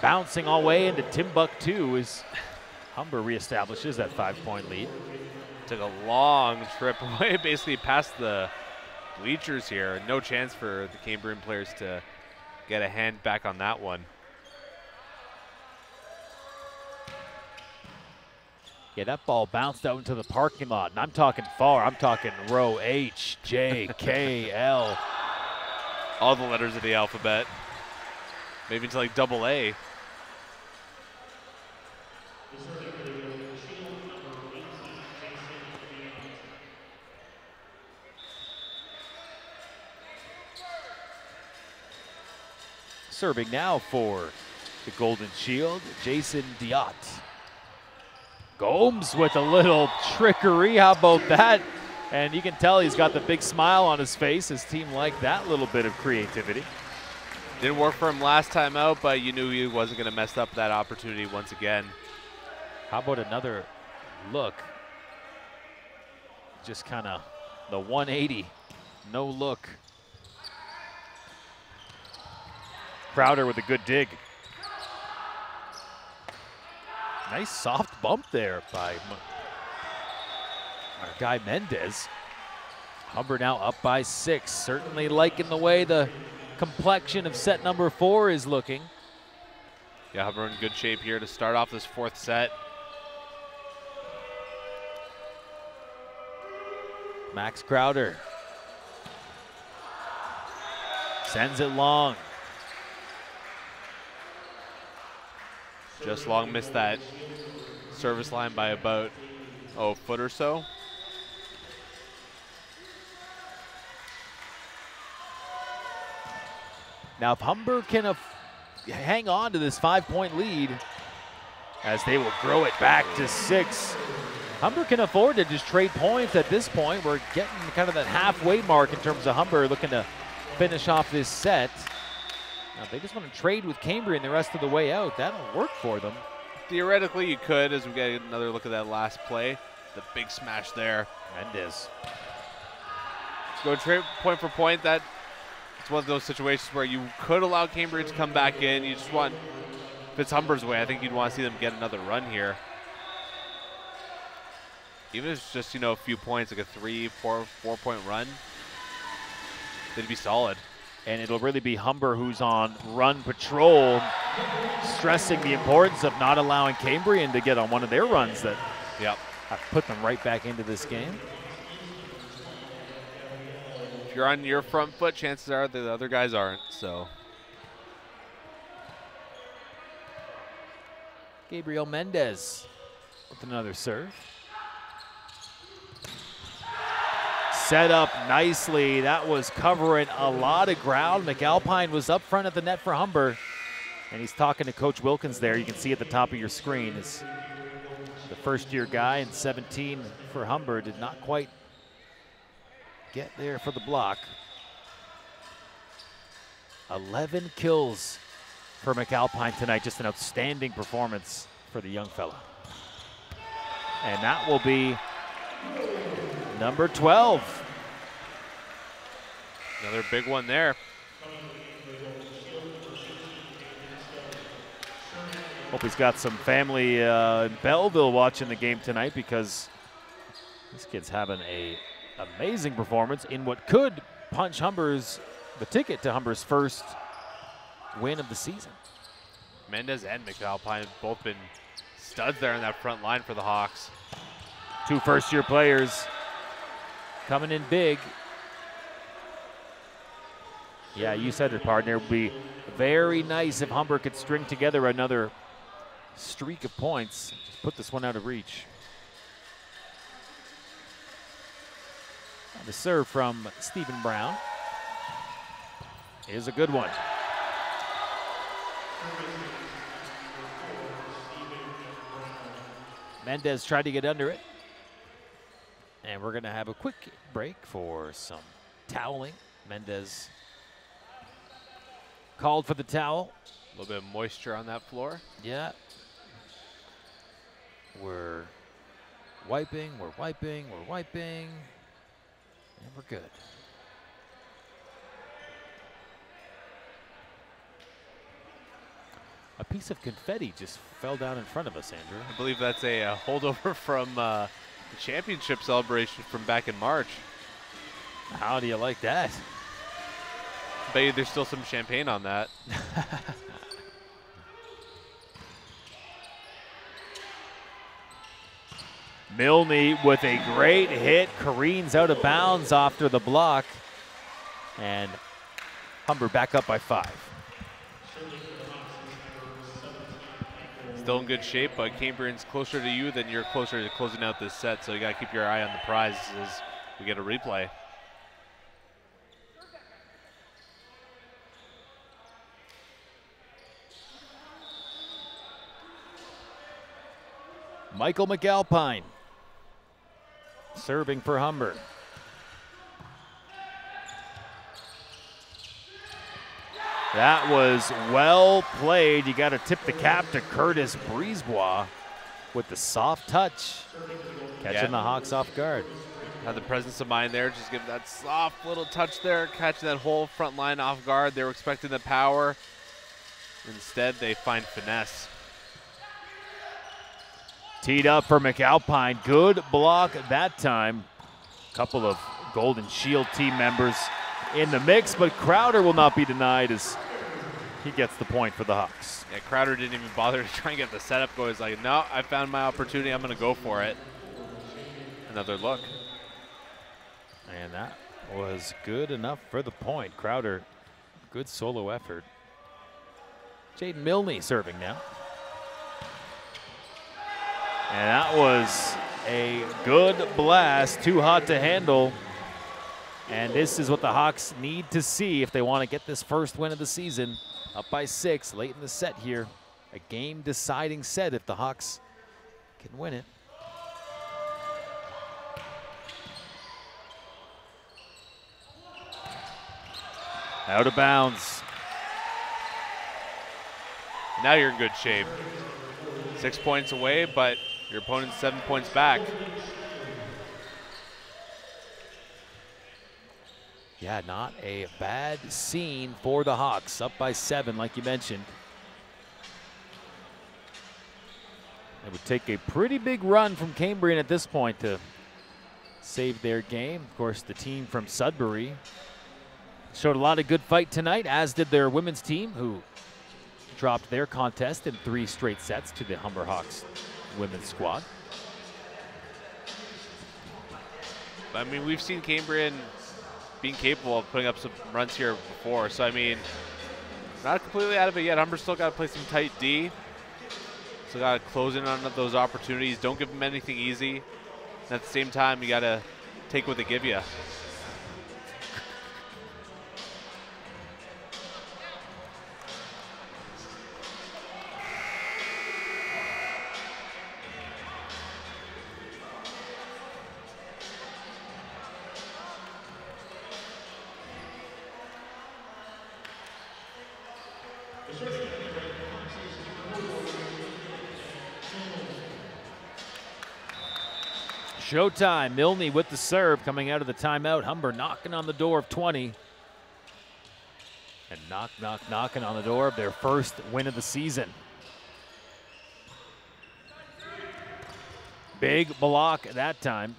bouncing all the way into Timbuktu as Humber reestablishes that 5-point lead. Took a long trip away, basically past the bleachers here. No chance for the Cambrian players to get a hand back on that one. Yeah, that ball bounced out into the parking lot, and I'm talking far. I'm talking row H, J, K, L. All the letters of the alphabet. Maybe into like double A. Serving now for the Golden Shield, Jason Diot. Gomes with a little trickery, how about that? And you can tell he's got the big smile on his face. His team liked that little bit of creativity. Didn't work for him last time out, but you knew he wasn't going to mess up that opportunity once again. How about another look? Just kind of the 180, no look. Crowder with a good dig. Nice soft bump there by our guy Mendez. Humber now up by 6. Certainly liking the way the complexion of set number 4 is looking. Yeah, Humber in good shape here to start off this 4th set. Max Crowder sends it long. Just long missed that service line by about a foot or so. Now if Humber can hang on to this 5-point lead, as they will grow it back to 6, Humber can afford to just trade points at this point. We're getting kind of that halfway mark in terms of Humber looking to finish off this set. Now, if they just want to trade with Cambrian the rest of the way out, that'll work for them. Theoretically, you could, as we get another look at that last play. The big smash there. Mendez. Go trade point for point. It's one of those situations where you could allow Cambrian to come back in. You just want, if it's Humber's way, I think you'd want to see them get another run here. Even if it's just, a few points, like a 3-4 point run, they'd be solid. And it'll really be Humber who's on run patrol, stressing the importance of not allowing Cambrian to get on one of their runs that have put them right back into this game. If you're on your front foot, chances are the other guys aren't, so. Gabriel Mendez with another serve. Set up nicely. That was covering a lot of ground. McAlpine was up front at the net for Humber, and he's talking to Coach Wilkins there. You can see at the top of your screen is the first-year guy, and 17 for Humber did not quite get there for the block. 11 kills for McAlpine tonight. Just an outstanding performance for the young fella. And that will be number 12. Another big one there. Hope he's got some family in Belleville watching the game tonight, because this kid's having an amazing performance in what could punch the ticket to Humber's first win of the season. Mendez and McAlpine have both been studs there on that front line for the Hawks. 2 first-year players coming in big. Yeah, you said it, partner. It would be very nice if Humber could string together another streak of points. Just put this one out of reach. The serve from Stephen Brown is a good one. Mendez tried to get under it. And we're going to have a quick break for some toweling. Mendez called for the towel. A little bit of moisture on that floor. Yeah. We're wiping, we're wiping, we're wiping. And we're good. A piece of confetti just fell down in front of us, Andrew. I believe that's a holdover from the championship celebration from back in March. How do you like that? Bet you there's still some champagne on that. Milne with a great hit, careens out of bounds after the block, and Humber back up by 5. Still in good shape, but Cambrian's closer to you than you're closer to closing out this set, so you got to keep your eye on the prize as we get a replay. Michael McAlpine serving for Humber. That was well played. You got to tip the cap to Curtis Brisebois with the soft touch, catching the Hawks off guard. Had the presence of mind there, just give that soft little touch there, catching that whole front line off guard. They were expecting the power. Instead, they find finesse. Teed up for McAlpine. Good block that time. Couple of Golden Shield team members in the mix, but Crowder will not be denied as he gets the point for the Hawks. Yeah, Crowder didn't even bother to try and get the setup going. He's like, no, I found my opportunity. I'm going to go for it. Another look. And that was good enough for the point. Crowder, good solo effort. Jaden Milne serving now. And that was a good blast, too hot to handle. And this is what the Hawks need to see if they want to get this first win of the season. Up by 6 late in the set here. A game-deciding set if the Hawks can win it. Out of bounds. Now you're in good shape. 6 points away, but your opponent's 7 points back. Yeah, not a bad scene for the Hawks. Up by 7, like you mentioned. It would take a pretty big run from Cambrian at this point to save their game. Of course, the team from Sudbury showed a lot of good fight tonight, as did their women's team, who dropped their contest in 3 straight sets to the Humber Hawks women's squad. I mean, we've seen Cambrian being capable of putting up some runs here before, so I mean, not completely out of it yet. Humber's still got to play some tight D. Still got to close in on those opportunities. Don't give them anything easy. And at the same time, you got to take what they give you. Showtime. Milne with the serve coming out of the timeout. Humber knocking on the door of 20. And knocking on the door of their first win of the season. Big block that time.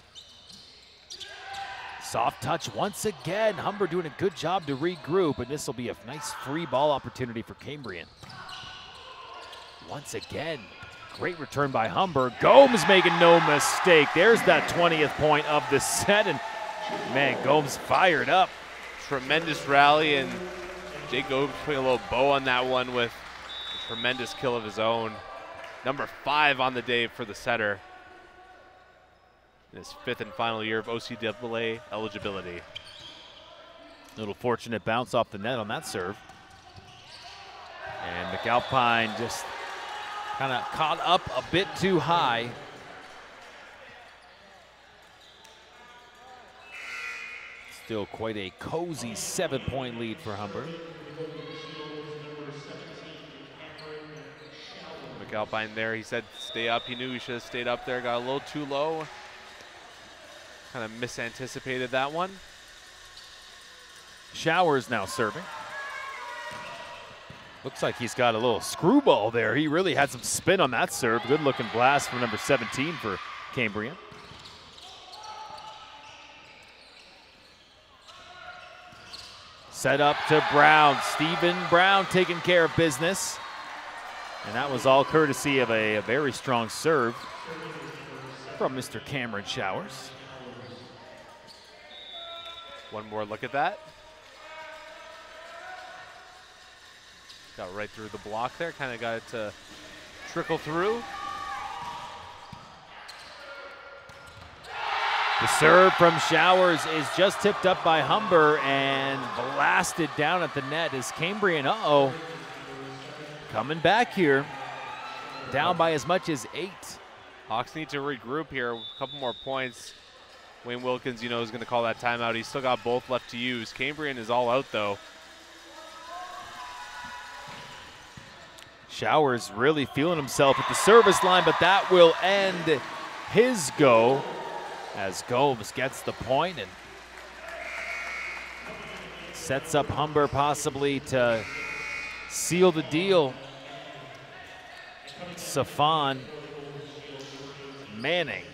Soft touch once again. Humber doing a good job to regroup, and this will be a nice free ball opportunity for Cambrian. once again, great return by Humber. Gomes making no mistake. There's that 20th point of the set, and man, Gomes fired up. Tremendous rally, and Jake Gomes putting a little bow on that one with a tremendous kill of his own. Number 5 on the day for the setter in his 5th and final year of OCAA eligibility. Little fortunate bounce off the net on that serve. And McAlpine just kind of caught up a bit too high. Still quite a cozy 7-point lead for Humber. McAlpine there, he said stay up. He knew he should have stayed up there. Got a little too low. Kind of misanticipated that one. Showers now serving. Looks like he's got a little screwball there. He really had some spin on that serve. Good looking blast from number 17 for Cambrian. Set up to Brown. Stephen Brown taking care of business. And that was all courtesy of a very strong serve from Mr. Cameron Showers. One more look at that. Got right through the block there, kind of got it to trickle through. The serve from Showers is just tipped up by Humber and blasted down at the net as Cambrian, coming back here, down by as much as 8. Hawks need to regroup here, a couple more points. Wayne Wilkins, is going to call that timeout. He's still got both left to use. Cambrian is all out, though. Showers really feeling himself at the service line, but that will end his go as Gomes gets the point and sets up Humber possibly to seal the deal. Safan Manning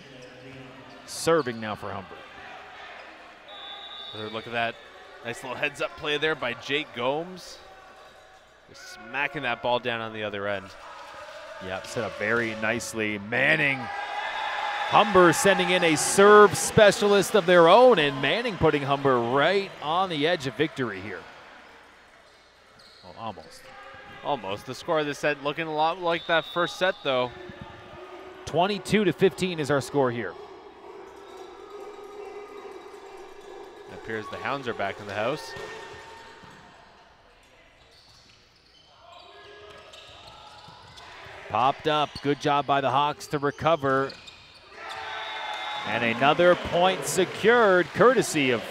serving now for Humber. Look at that. Nice little heads up play there by Jake Gomes. Just smacking that ball down on the other end. Yep, set up very nicely. Manning. Humber sending in a serve specialist of their own, and Manning putting Humber right on the edge of victory here. Well, almost. Almost. The score of this set looking a lot like that first set, though. 22-15 is our score here. It appears the Hounds are back in the house. Popped up. Good job by the Hawks to recover. And another point secured, courtesy of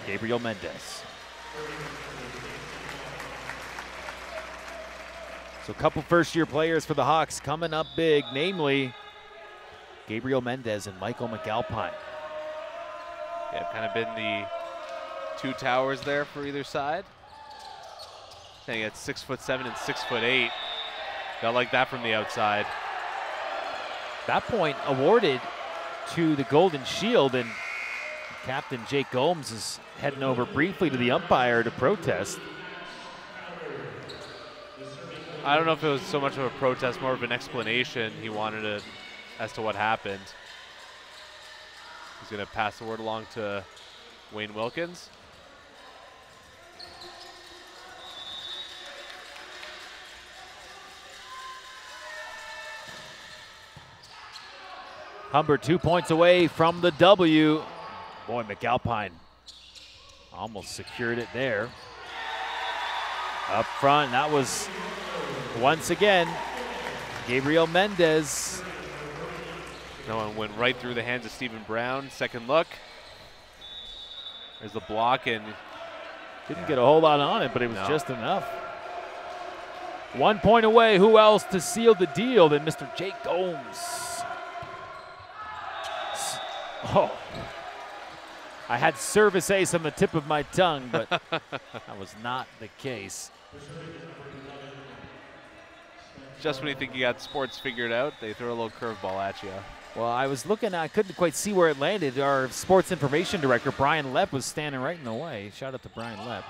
Gabriel Mendez. So a couple first-year players for the Hawks coming up big, namely Gabriel Mendez and Michael McAlpine. Yeah, kind of been the two towers there for either side. Saying it's 6'7" and 6'8". Got like that from the outside. That point awarded to the Golden Shield, and Captain Jake Gomes is heading over briefly to the umpire to protest. I don't know if it was so much of a protest, more of an explanation he wanted as to what happened. He's going to pass the word along to Wayne Wilkins. Humber 2 points away from the W. Boy, McAlpine almost secured it there. Up front, that was once again Gabriel Mendez. That one went right through the hands of Stephen Brown. Second look. There's the block, and didn't get a whole lot on it, but it was just enough. 1 point away. Who else to seal the deal than Mr. Jake Gomes? Oh, I had service ace on the tip of my tongue, but that was not the case. Just when you think you got sports figured out, they throw a little curveball at you. Well, I was looking, I couldn't quite see where it landed. Our sports information director, Brian Lepp, was standing right in the way. Shout out to Brian Lepp.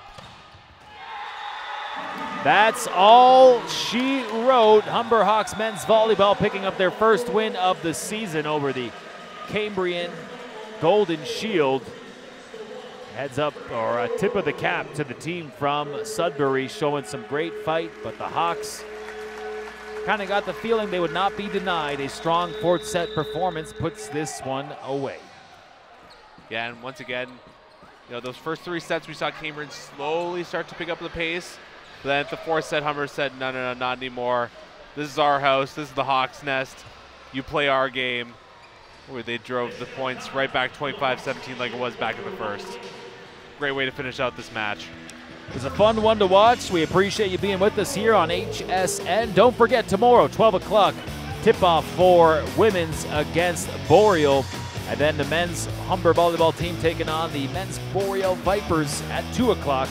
That's all she wrote. Humber Hawks men's volleyball picking up their first win of the season over the Cambrian Golden Shield. Heads up, or a tip of the cap to the team from Sudbury, showing some great fight, but the Hawks kind of got the feeling they would not be denied. A strong fourth set performance puts this one away. Yeah, and once again, you know, those first 3 sets we saw Cambrian slowly start to pick up the pace. But then at the 4th set, Humber said, no, not anymore. This is our house. This is the Hawks' nest. You play our game. Where they drove the points right back 25-17 like it was back in the first. Great way to finish out this match. It was a fun one to watch. We appreciate you being with us here on HSN. Don't forget, tomorrow, 12 o'clock, tip-off for women's against Boreal. And then the men's Humber volleyball team taking on the men's Boreal Vipers at 2 o'clock.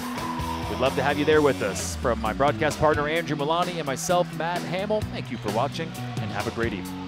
We'd love to have you there with us. From my broadcast partner, Andrew Milani, and myself, Matt Hamill, thank you for watching, and have a great evening.